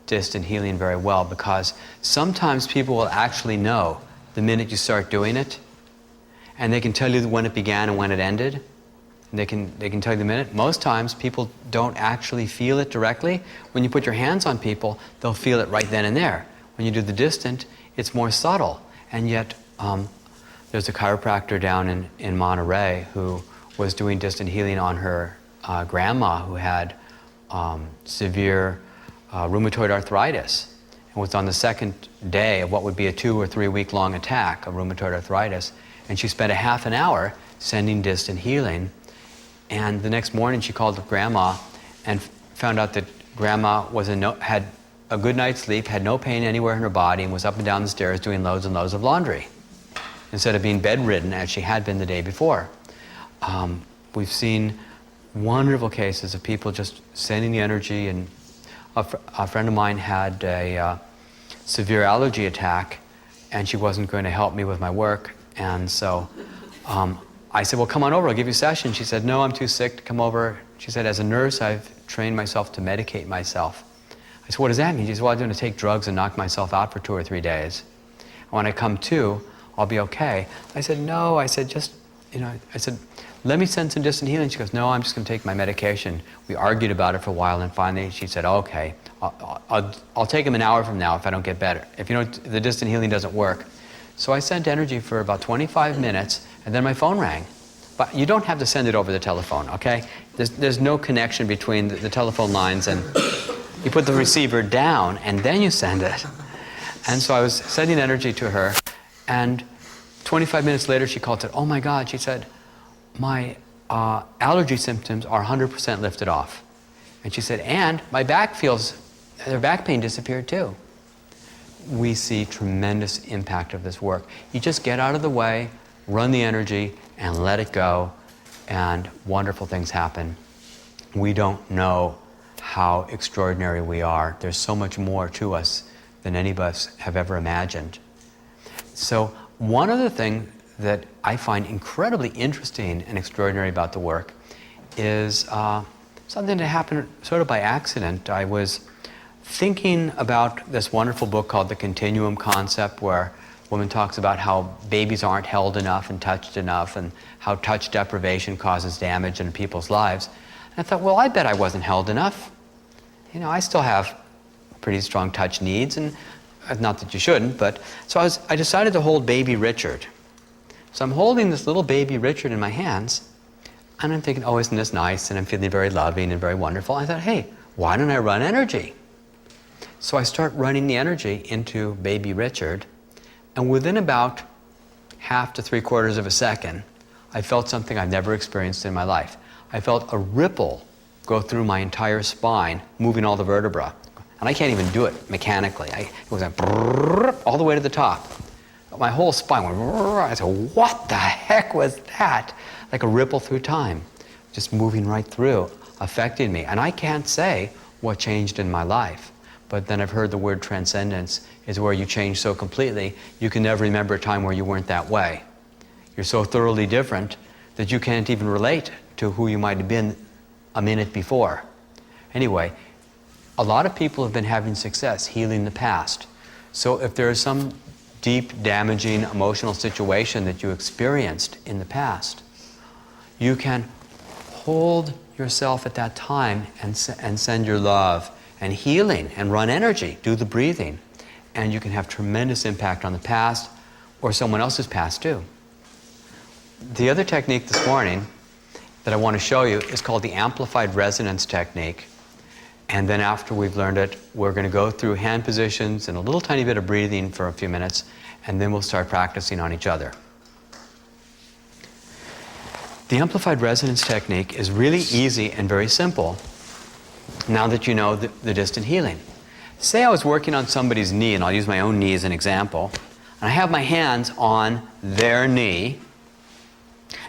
A: distant healing very well, because sometimes people will actually know the minute you start doing it, and they can tell you when it began and when it ended. And they can tell you the minute. Most times people don't actually feel it directly. When you put your hands on people, they'll feel it right then and there. When you do the distant, it's more subtle. And yet, there's a chiropractor down in Monterey who was doing distant healing on her grandma who had severe rheumatoid arthritis, and was on the second day of what would be a 2 or 3 week long attack of rheumatoid arthritis. And she spent a half an hour sending distant healing. And the next morning she called grandma and found out that grandma had a good night's sleep, had no pain anywhere in her body, and was up and down the stairs doing loads and loads of laundry, instead of being bedridden as she had been the day before. We've seen wonderful cases of people just sending the energy. And a friend of mine had a severe allergy attack, and she wasn't going to help me with my work. And so I said, well, come on over, I'll give you a session. She said, no, I'm too sick to come over. She said, as a nurse, I've trained myself to medicate myself. I said, what does that mean? She said, well, I'm going to take drugs and knock myself out for 2 or 3 days. And when I come to, I'll be okay. I said, no, I said, let me send some distant healing. She goes, no, I'm just going to take my medication. We argued about it for a while, and finally she said, okay, I'll take them an hour from now if I don't get better. If the distant healing doesn't work. So I sent energy for about 25 minutes, and then my phone rang. But you don't have to send it over the telephone, okay? There's no connection between the telephone lines, and you put the receiver down, and then you send it. And so I was sending energy to her, and 25 minutes later she called and said, oh my God, she said, my allergy symptoms are 100% lifted off. And she said, and my her back pain disappeared too. We see tremendous impact of this work. You just get out of the way, run the energy, and let it go, and wonderful things happen. We don't know how extraordinary we are. There's so much more to us than any of us have ever imagined. So one of the things that I find incredibly interesting and extraordinary about the work is something that happened sort of by accident. I was thinking about this wonderful book called The Continuum Concept, where a woman talks about how babies aren't held enough and touched enough, and how touch deprivation causes damage in people's lives. And I thought, well, I bet I wasn't held enough. You know, I still have pretty strong touch needs, and not that you shouldn't, but so I decided to hold baby Richard. So I'm holding this little baby Richard in my hands, and I'm thinking, oh, isn't this nice? And I'm feeling very loving and very wonderful. I thought, hey, why don't I run energy? So I start running the energy into baby Richard, and within about half to 3/4 of a second, I felt something I've never experienced in my life. I felt a ripple go through my entire spine, moving all the vertebrae. And I can't even do it mechanically. It was like brrr, all the way to the top. My whole spine went brrr. I said, what the heck was that? Like a ripple through time, just moving right through, affecting me. And I can't say what changed in my life. But then I've heard the word transcendence is where you change so completely, you can never remember a time where you weren't that way. You're so thoroughly different that you can't even relate to who you might have been a minute before. Anyway, a lot of people have been having success healing the past. So if there is some deep, damaging, emotional situation that you experienced in the past, you can hold yourself at that time and send your love and healing and run energy, do the breathing, and you can have tremendous impact on the past or someone else's past too. The other technique this morning that I want to show you is called the amplified resonance technique. And then after we've learned it, we're going to go through hand positions and a little tiny bit of breathing for a few minutes, and then we'll start practicing on each other. The amplified resonance technique is really easy and very simple now that you know the distant healing. Say I was working on somebody's knee, and I'll use my own knee as an example, and I have my hands on their knee,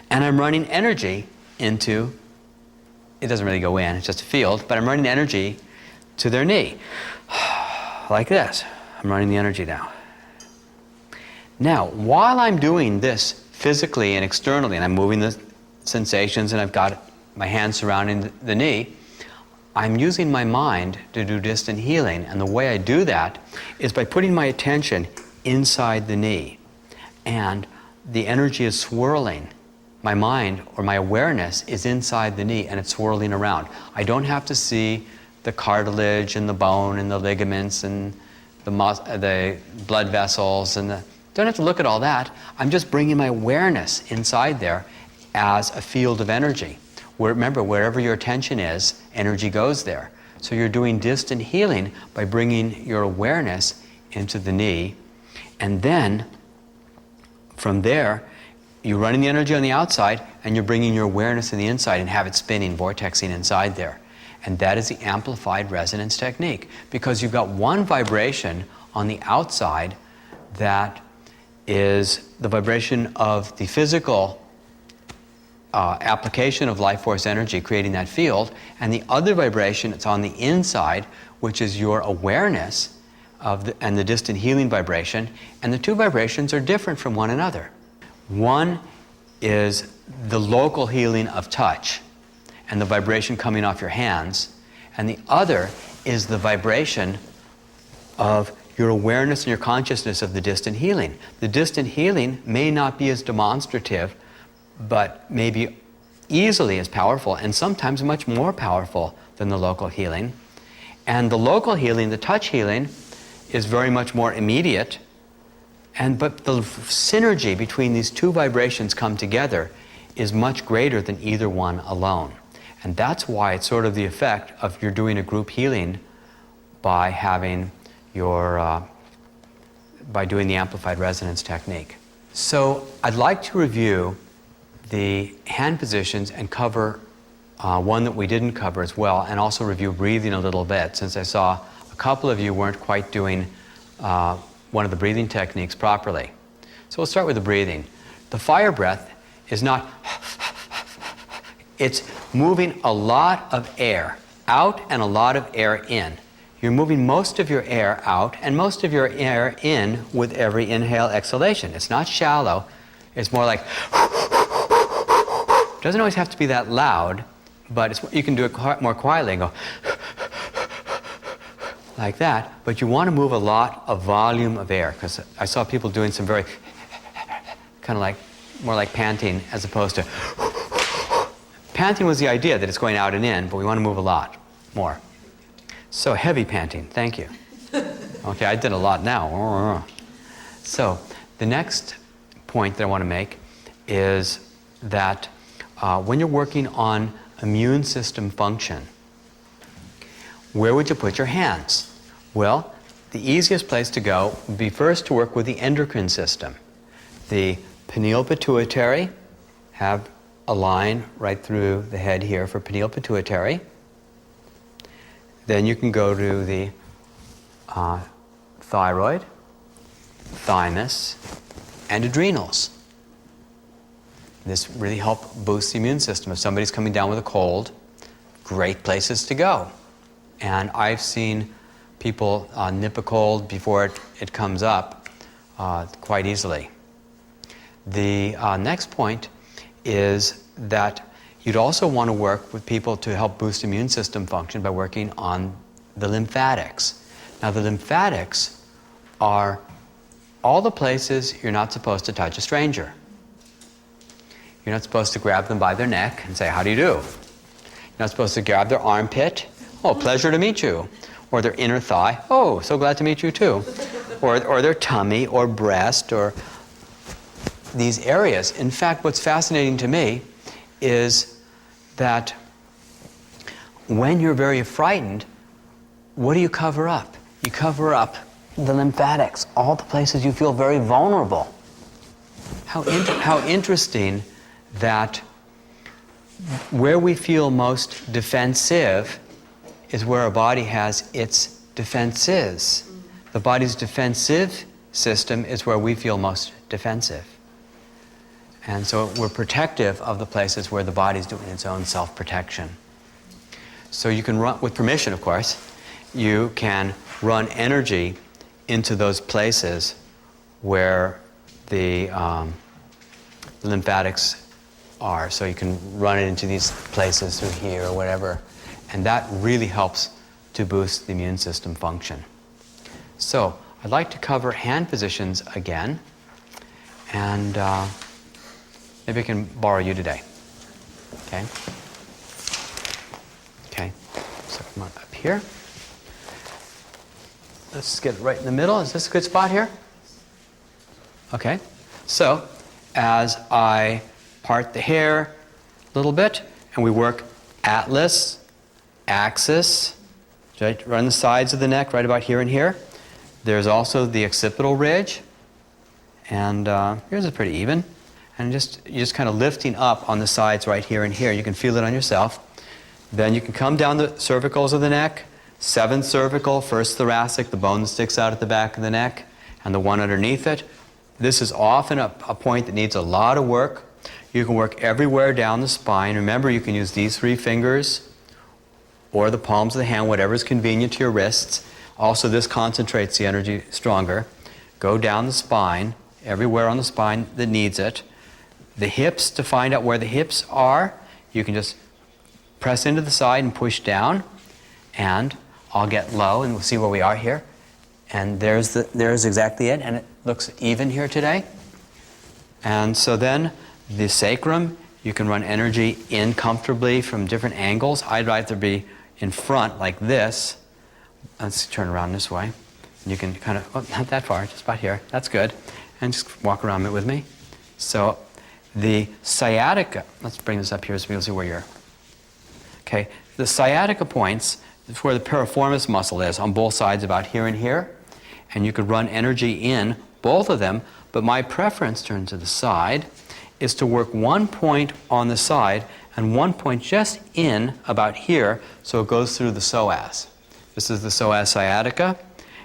A: and I'm running energy into, it doesn't really go in, it's just a field, but I'm running energy to their knee. Like this. I'm running the energy now. Now, while I'm doing this physically and externally, and I'm moving the sensations, and I've got my hands surrounding the knee, I'm using my mind to do distant healing, and the way I do that is by putting my attention inside the knee, and the energy is swirling. My mind or my awareness is inside the knee and it's swirling around. I don't have to see the cartilage and the bone and the ligaments and the blood vessels and don't have to look at all that. I'm just bringing my awareness inside there as a field of energy. Remember, wherever your attention is, energy goes there. So you're doing distant healing by bringing your awareness into the knee, and then from there, you're running the energy on the outside, and you're bringing your awareness in the inside and have it spinning, vortexing inside there. And that is the amplified resonance technique, because you've got one vibration on the outside that is the vibration of the physical application of life force energy, creating that field, and the other vibration that's on the inside, which is your awareness and the distant healing vibration, and the two vibrations are different from one another. One is the local healing of touch and the vibration coming off your hands, and the other is the vibration of your awareness and your consciousness of the distant healing. The distant healing may not be as demonstrative, but may be easily as powerful and sometimes much more powerful than the local healing. And the local healing, the touch healing, is very much more immediate. But the synergy between these two vibrations come together is much greater than either one alone. And that's why it's sort of the effect of you're doing a group healing by having by doing the amplified resonance technique. So I'd like to review the hand positions and cover one that we didn't cover as well, and also review breathing a little bit, since I saw a couple of you weren't quite doing one of the breathing techniques properly. So we'll start with the breathing. The fire breath is not, it's moving a lot of air out and a lot of air in. You're moving most of your air out and most of your air in with every inhale, exhalation. It's not shallow. It's more like, it doesn't always have to be that loud, but you can do it more quietly and go like that. But you want to move a lot of volume of air, because I saw people doing some very kind of like, more like panting as opposed to, panting was the idea that it's going out and in, but we want to move a lot more. So heavy panting, thank you. Okay, I did a lot now. So the next point that I want to make is that when you're working on immune system function, where would you put your hands? Well, the easiest place to go would be first to work with the endocrine system. The pineal pituitary, have a line right through the head here for pineal pituitary. Then you can go to the thyroid, thymus, and adrenals. This really helps boost the immune system. If somebody's coming down with a cold, great places to go. And I've seen people nip a cold before it comes up quite easily. The next point is that you'd also want to work with people to help boost immune system function by working on the lymphatics. Now, the lymphatics are all the places you're not supposed to touch a stranger. You're not supposed to grab them by their neck and say, "How do you do?" You're not supposed to grab their armpit. "Oh, pleasure to meet you." Or their inner thigh. "Oh, so glad to meet you too." Or their tummy or breast or these areas. In fact, what's fascinating to me is that when you're very frightened, what do you cover up? You cover up the lymphatics, all the places you feel very vulnerable. How interesting that where we feel most defensive is where our body has its defenses. The body's defensive system is where we feel most defensive. And so we're protective of the places where the body's doing its own self-protection. So you can run, with permission of course, you can run energy into those places where the lymphatics are. So you can run it into these places through here or whatever. And that really helps to boost the immune system function. So I'd like to cover hand positions again. And maybe I can borrow you today. Okay? Okay. So come on up here. Let's get right in the middle. Is this a good spot here? Okay. So as I part the hair a little bit, and we work atlas, axis, right, run the sides of the neck right about here and here. There's also the occipital ridge, and yours is pretty even. And you're just kind of lifting up on the sides right here and here. You can feel it on yourself. Then you can come down the cervicals of the neck. 7th cervical, 1st thoracic, the bone that sticks out at the back of the neck, and the one underneath it. This is often a point that needs a lot of work. You can work everywhere down the spine. Remember, you can use these 3 fingers or the palms of the hand, whatever is convenient to your wrists. Also, this concentrates the energy stronger. Go down the spine, everywhere on the spine that needs it. The hips, to find out where the hips are, you can just press into the side and push down, and I'll get low and we'll see where we are here. And there's exactly it, and it looks even here today. And so then the sacrum, you can run energy in comfortably from different angles. I'd rather be in front like this. Let's turn around this way. You can kind of, oh, not that far, just about here. That's good. And just walk around it with me. So the sciatica, let's bring this up here so we'll see where you're. Okay, the sciatica points is where the piriformis muscle is on both sides, about here and here. And you could run energy in both of them, but my preference, turn to the side, is to work one point on the side and one point just in about here, so it goes through the psoas. This is the psoas sciatica.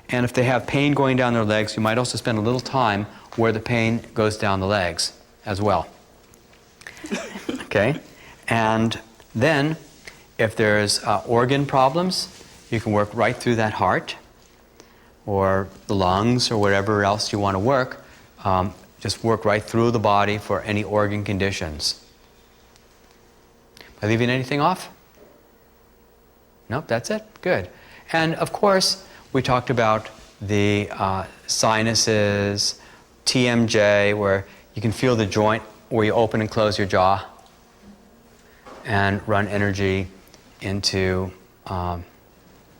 A: And if they have pain going down their legs, you might also spend a little time where the pain goes down the legs as well. Okay? And then, if there's organ problems, you can work right through that heart or the lungs or whatever else you want to work. Just work right through the body for any organ conditions. Am I leaving anything off? Nope, that's it. Good. And of course, we talked about the sinuses, TMJ, where you can feel the joint where you open and close your jaw and run energy into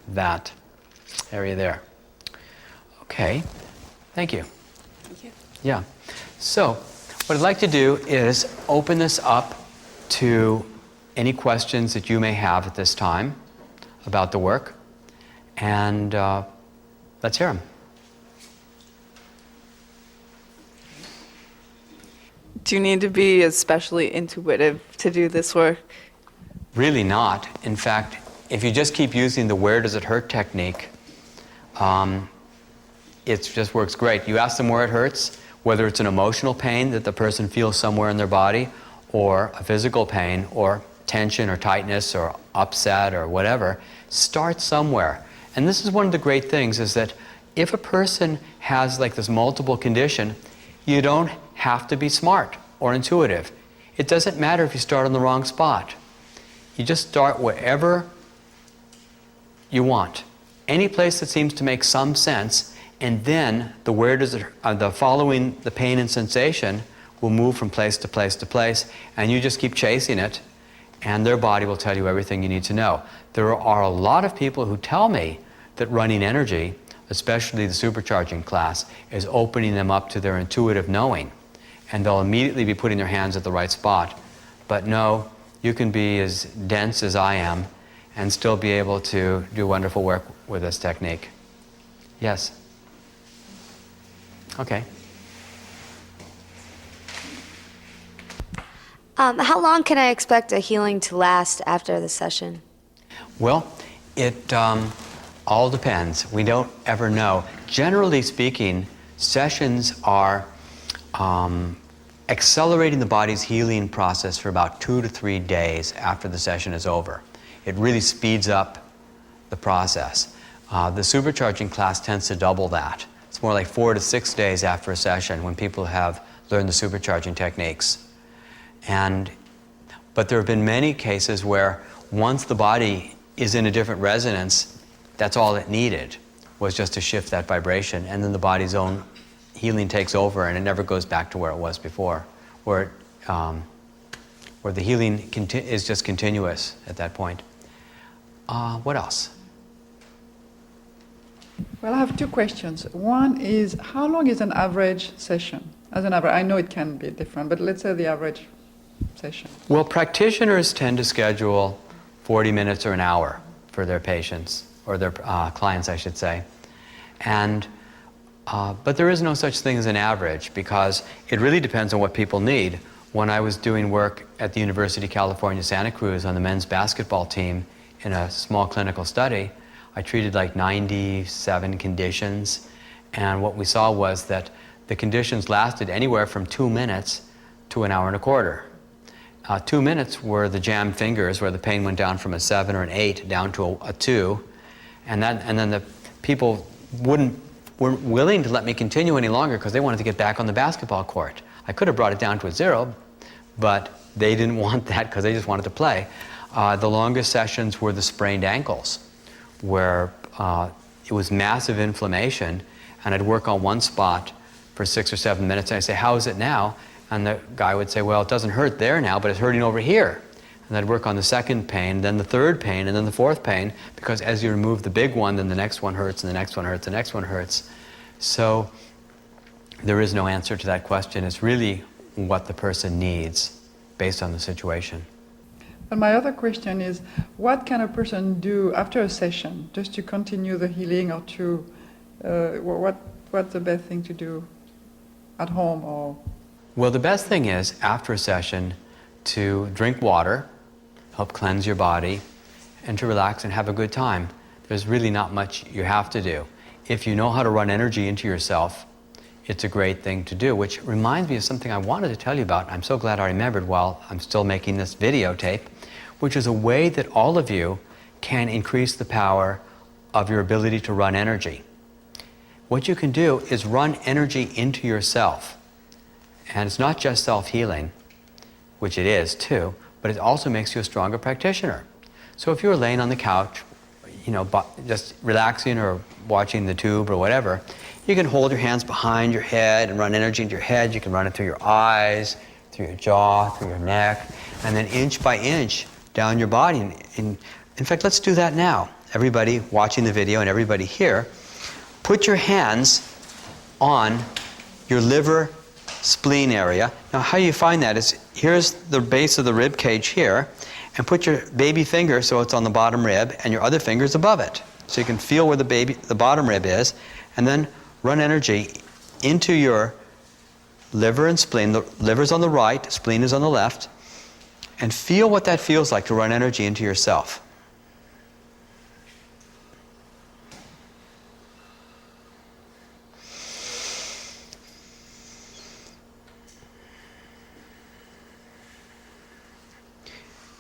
A: that area there. Okay, thank you.
C: Thank you.
A: Yeah. So, what I'd like to do is open this up to any questions that you may have at this time about the work, and let's hear them.
C: Do you need to be especially intuitive to do this work?
A: Really not. In fact, if you just keep using the where does it hurt technique, it just works great. You ask them where it hurts, whether it's an emotional pain that the person feels somewhere in their body, or a physical pain, or tension or tightness or upset or whatever, start somewhere. And this is one of the great things, is that if a person has like this multiple condition, you don't have to be smart or intuitive. It doesn't matter if you start on the wrong spot. You just start wherever you want. Any place that seems to make some sense, and then the where does it, the following the pain and sensation will move from place to place to place, and you just keep chasing it, and their body will tell you everything you need to know. There are a lot of people who tell me that running energy, especially the supercharging class, is opening them up to their intuitive knowing, and they'll immediately be putting their hands at the right spot. But no, you can be as dense as I am and still be able to do wonderful work with this technique. Yes? Okay.
F: How long can I expect a healing to last after the session?
A: Well, it all depends. We don't ever know. Generally speaking, sessions are accelerating the body's healing process for about 2 to 3 days after the session is over. It really speeds up the process. The supercharging class tends to double that. It's more like 4 to 6 days after a session when people have learned the supercharging techniques. But there have been many cases where once the body is in a different resonance, that's all it needed, was just to shift that vibration, and then the body's own healing takes over and it never goes back to where it was before, where the healing is just continuous at that point. What else?
G: Well, I have 2 questions. One is, how long is an average session? As an average, I know it can be different, but let's say the average session.
A: Well, practitioners tend to schedule 40 minutes or an hour for their patients, or their clients, I should say. But there is no such thing as an average, because it really depends on what people need. When I was doing work at the University of California, Santa Cruz on the men's basketball team in a small clinical study, I treated like 97 conditions, and what we saw was that the conditions lasted anywhere from 2 minutes to an hour and a quarter. 2 minutes were the jammed fingers, where the pain went down from a 7 or an 8 down to a 2, and then the people weren't willing to let me continue any longer because they wanted to get back on the basketball court. I could have brought it down to a 0, but they didn't want that because they just wanted to play. The longest sessions were the sprained ankles, where it was massive inflammation, and I'd work on one spot for 6 or 7 minutes, and I'd say, how is it now? And the guy would say, well, it doesn't hurt there now, but it's hurting over here. And I'd work on the second pain, then the third pain, and then the fourth pain, because as you remove the big one, then the next one hurts, and the next one hurts, the next one hurts. So there is no answer to that question. It's really what the person needs based on the situation.
G: And my other question is, what can a person do after a session, just to continue the healing, or to, what's the best thing to do at home? Or
A: Well, the best thing is, after a session, to drink water, help cleanse your body, and to relax and have a good time. There's really not much you have to do. If you know how to run energy into yourself, it's a great thing to do, which reminds me of something I wanted to tell you about. I'm so glad I remembered while I'm still making this videotape, which is a way that all of you can increase the power of your ability to run energy. What you can do is run energy into yourself. And it's not just self-healing, which it is too, but it also makes you a stronger practitioner. So if you're laying on the couch, you know, just relaxing or watching the tube or whatever, you can hold your hands behind your head and run energy into your head. You can run it through your eyes, through your jaw, through your neck, and then inch by inch down your body. In fact, let's do that now. Everybody watching the video and everybody here, put your hands on your liver spleen area. Now how you find that is, here's the base of the rib cage here, and put your baby finger so it's on the bottom rib and your other finger's above it. So you can feel where the bottom rib is, and then run energy into your liver and spleen. The liver's on the right, spleen is on the left, and feel what that feels like to run energy into yourself.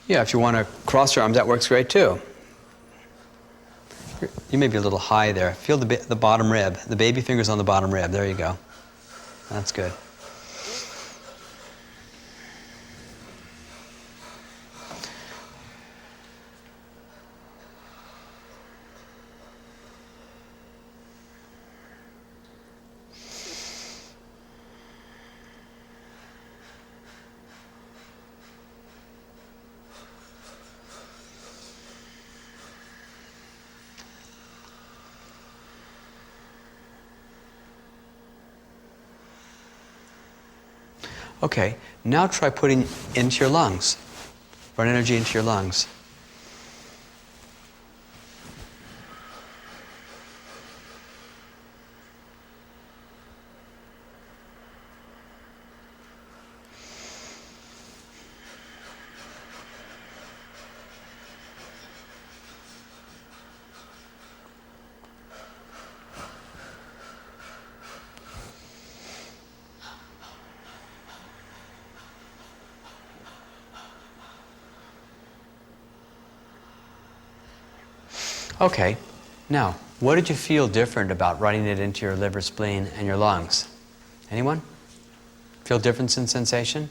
A: Yeah, if you want to cross your arms, that works great too. You may be a little high there. Feel the bottom rib. The baby finger's on the bottom rib. There you go. That's good. Okay, now try putting into your lungs. Run energy into your lungs. Okay, now, what did you feel different about running it into your liver, spleen, and your lungs? Anyone? Feel difference in sensation?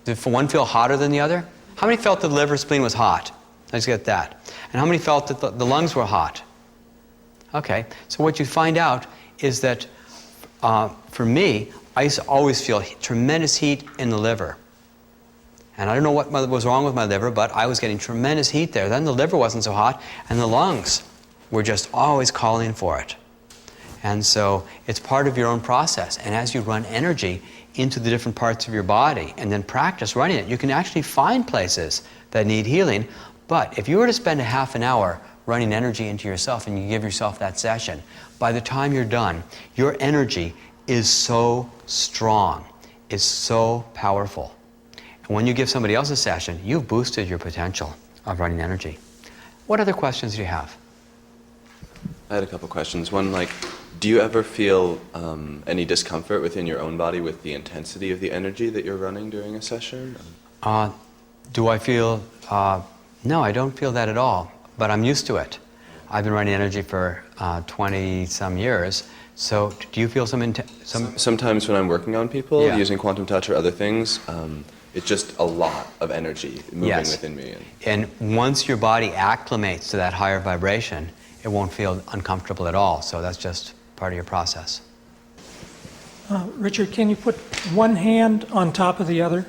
A: Did one feel hotter than the other? How many felt that the liver, spleen was hot? Let's get that. And how many felt that the lungs were hot? Okay, so what you find out is that for me, I used to always feel tremendous heat in the liver. And I don't know what was wrong with my liver, but I was getting tremendous heat there. Then the liver wasn't so hot, and the lungs were just always calling for it. And so it's part of your own process. And as you run energy into the different parts of your body and then practice running it, you can actually find places that need healing. But if you were to spend a half an hour running energy into yourself and you give yourself that session, by the time you're done, your energy is so strong, is so powerful. And when you give somebody else a session, you've boosted your potential of running energy. What other questions do you have?
E: I had a couple questions. One, like, do you ever feel any discomfort within your own body with the intensity of the energy that you're running during a session?
A: Do I feel, no, I don't feel that at all, but I'm used to it. I've been running energy for 20-some years, so do you feel
E: Sometimes when I'm working on people,
A: Yeah.
E: using quantum touch or other things, it's just a lot of energy moving
A: Yes.
E: within me.
A: And once your body acclimates to that higher vibration, it won't feel uncomfortable at all, so that's just part of your process.
D: Richard, can you put one hand on top of the other?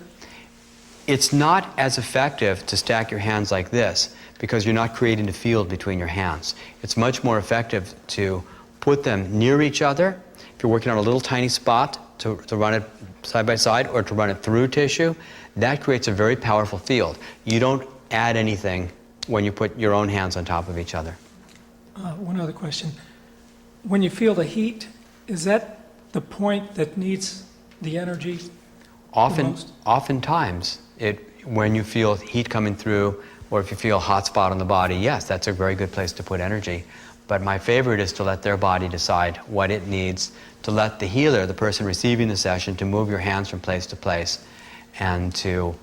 A: It's not as effective to stack your hands like this because you're not creating a field between your hands. It's much more effective to put them near each other. If you're working on a little tiny spot, to run it side by side or to run it through tissue, that creates a very powerful field. You don't add anything when you put your own hands on top of each other.
D: One other question. When you feel the heat, is that the point that needs the energy?
A: Oftentimes, when you feel heat coming through, or if you feel a hot spot on the body, yes, that's a very good place to put energy. But my favorite is to let their body decide what it needs, to let the healer, the person receiving the session, to move your hands from place to place and to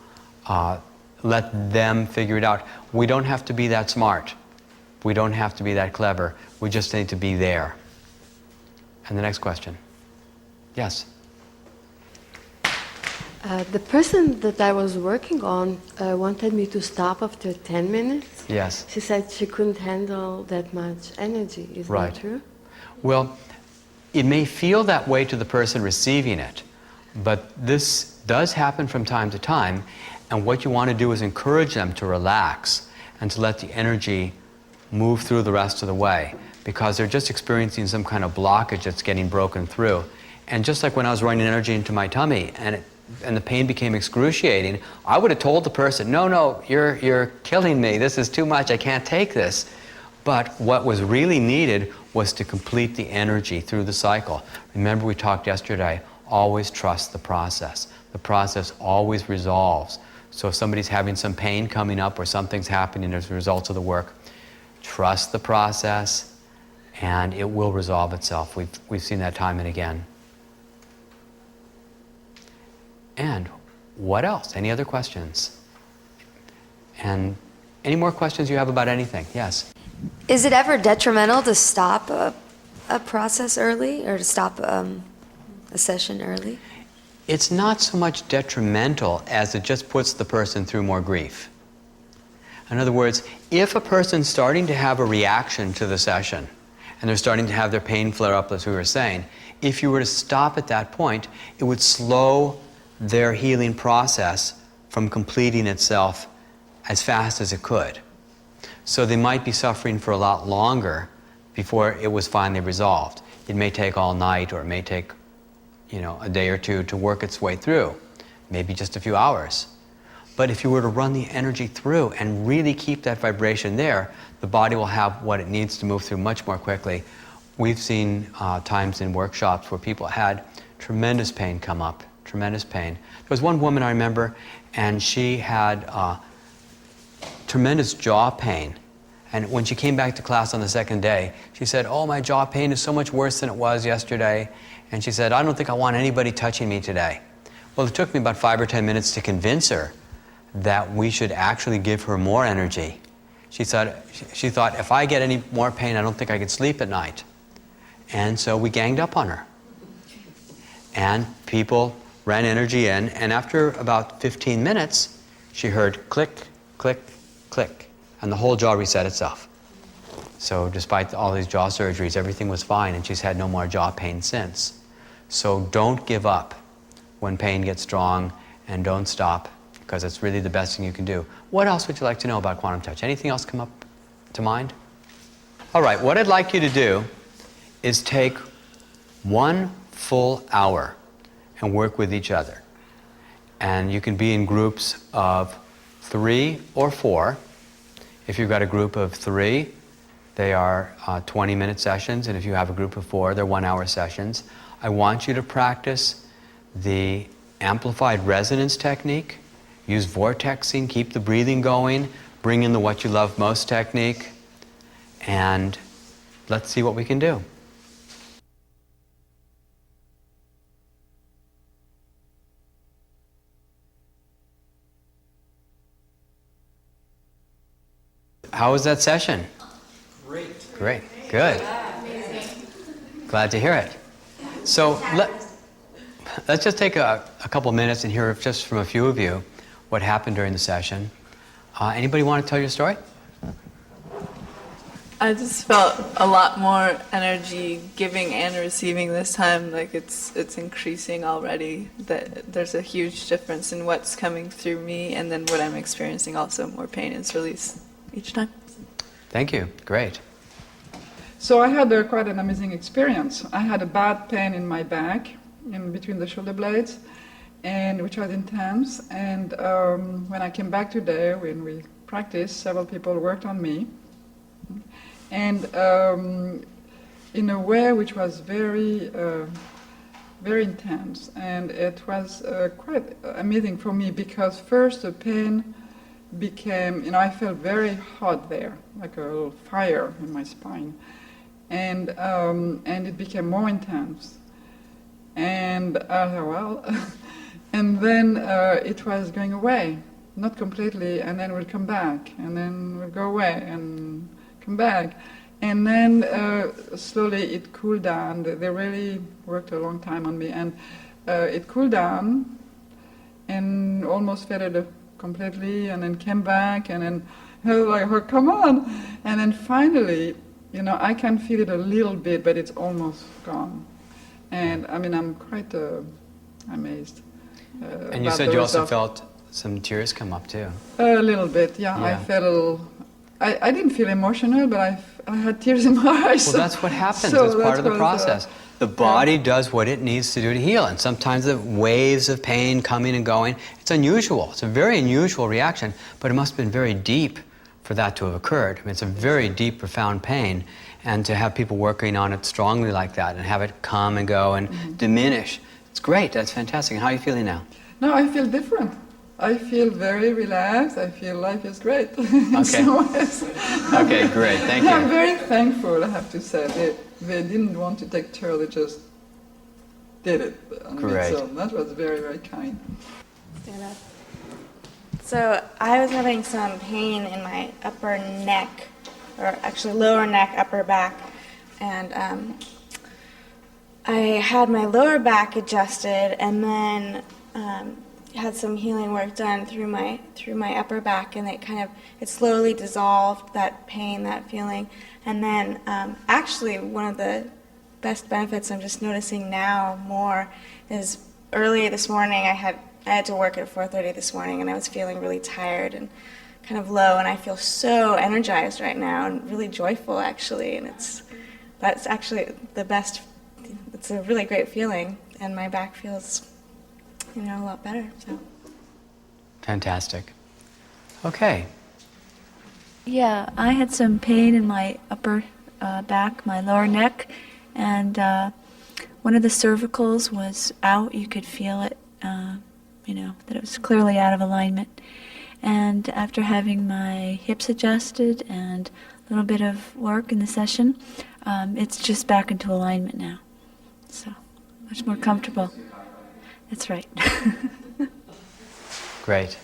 A: let them figure it out. We don't have to be that smart. We don't have to be that clever. We just need to be there. And the next question. Yes?
F: The person that I was working on wanted me to stop after 10 minutes.
A: Yes.
F: She said she couldn't handle that much energy. Is
A: Right.
F: that true?
A: Well, it may feel that way to the person receiving it, but this does happen from time to time, and what you want to do is encourage them to relax and to let the energy move through the rest of the way, because they're just experiencing some kind of blockage that's getting broken through. And just like when I was running energy into my tummy and the pain became excruciating, I would have told the person, no, you're killing me, this is too much, I can't take this. But what was really needed was to complete the energy through the cycle. Remember, we talked yesterday, always trust the process. The process always resolves. So if somebody's having some pain coming up or something's happening as a result of the work, trust the process and it will resolve itself. We've seen that time and again. And what else? Any other questions? And any more questions you have about anything? Yes?
F: Is it ever detrimental to stop a process early or to stop a session early?
A: It's not so much detrimental as it just puts the person through more grief. In other words, if a person's starting to have a reaction to the session and they're starting to have their pain flare up, as we were saying, if you were to stop at that point, it would slow their healing process from completing itself as fast as it could. So they might be suffering for a lot longer before it was finally resolved. It may take all night, or it may take, a day or two to work its way through, maybe just a few hours. But if you were to run the energy through and really keep that vibration there, the body will have what it needs to move through much more quickly. We've seen times in workshops where people had tremendous pain come up, tremendous pain. There was one woman I remember, and she had tremendous jaw pain. And when she came back to class on the second day, she said, "Oh, my jaw pain is so much worse than it was yesterday." And she said, "I don't think I want anybody touching me today." Well, it took me about 5 or 10 minutes to convince her that we should actually give her more energy. She thought, if I get any more pain, I don't think I could sleep at night. And so we ganged up on her. And people ran energy in, and after about 15 minutes, she heard click, click, click, and the whole jaw reset itself. So despite all these jaw surgeries, everything was fine, and she's had no more jaw pain since. So don't give up when pain gets strong, and don't stop, because it's really the best thing you can do. What else would you like to know about quantum touch? Anything else come up to mind? All right, what I'd like you to do is take 1 full hour and work with each other. And you can be in groups of 3 or 4. If you've got a group of 3, they are 20-minute sessions, and if you have a group of 4, they're 1-hour sessions. I want you to practice the amplified resonance technique. Use vortexing, keep the breathing going, bring in the what you love most technique, and let's see what we can do. How was that session? Great. Great. Good. Glad to hear it. So let's just take a couple minutes and hear just from a few of you what happened during the session. Anybody want to tell your story?
C: I just felt a lot more energy giving and receiving this time. Like it's increasing already. That there's a huge difference in what's coming through me, and then what I'm experiencing. Also, more pain is released each time.
A: Thank you. Great.
G: So I had quite an amazing experience. I had a bad pain in my back, in between the shoulder blades, and which was intense. And when I came back today, when we practiced, several people worked on me, and in a way which was very, very intense. And it was quite amazing for me, because first the pain became, I felt very hot there, like a little fire in my spine. and it became more intense. And I thought, well, and then it was going away, not completely, and then we'll come back, and then we'll go away and come back. And then slowly it cooled down. They really worked a long time on me, and it cooled down and almost faded completely, and then came back, and then I was like, oh, come on. And then finally, you know, I can feel it a little bit, but it's almost gone. And I mean, I'm quite amazed.
A: And you said you also felt some tears come up too.
G: A little bit, yeah. I felt, I didn't feel emotional, but I had tears in my eyes.
A: Well, that's what happens. It's part of the process. The body does what it needs to do to heal, and sometimes the waves of pain coming and going, it's unusual. It's a very unusual reaction, but it must have been very deep for that to have occurred. I mean, it's a very deep, profound pain, and to have people working on it strongly like that and have it come and go and diminish, it's great. That's fantastic. And how are you feeling now?
G: No, I feel different. I feel very relaxed. I feel life is great.
A: Okay. Okay, great. Thank you.
G: I'm very thankful, I have to say. They didn't want to take care, they just did it on
A: Great.
G: me. So that was very, very kind.
H: Stand up. So I was having some pain in my upper neck, or actually lower neck, upper back, and I had my lower back adjusted, and then had some healing work done through my upper back, and it slowly dissolved that pain, that feeling. And then actually one of the best benefits I'm just noticing now more is earlier this morning I had to work at 4:30 this morning, and I was feeling really tired and kind of low, and I feel so energized right now and really joyful actually, and that's actually the best. It's a really great feeling, and my back feels, you know, a lot better. So.
A: Fantastic. Okay.
I: Yeah, I had some pain in my upper back, my lower neck, and one of the cervicals was out. You could feel it, you know, that it was clearly out of alignment. And after having my hips adjusted and a little bit of work in the session, it's just back into alignment now. So, much more comfortable. That's right.
A: Great.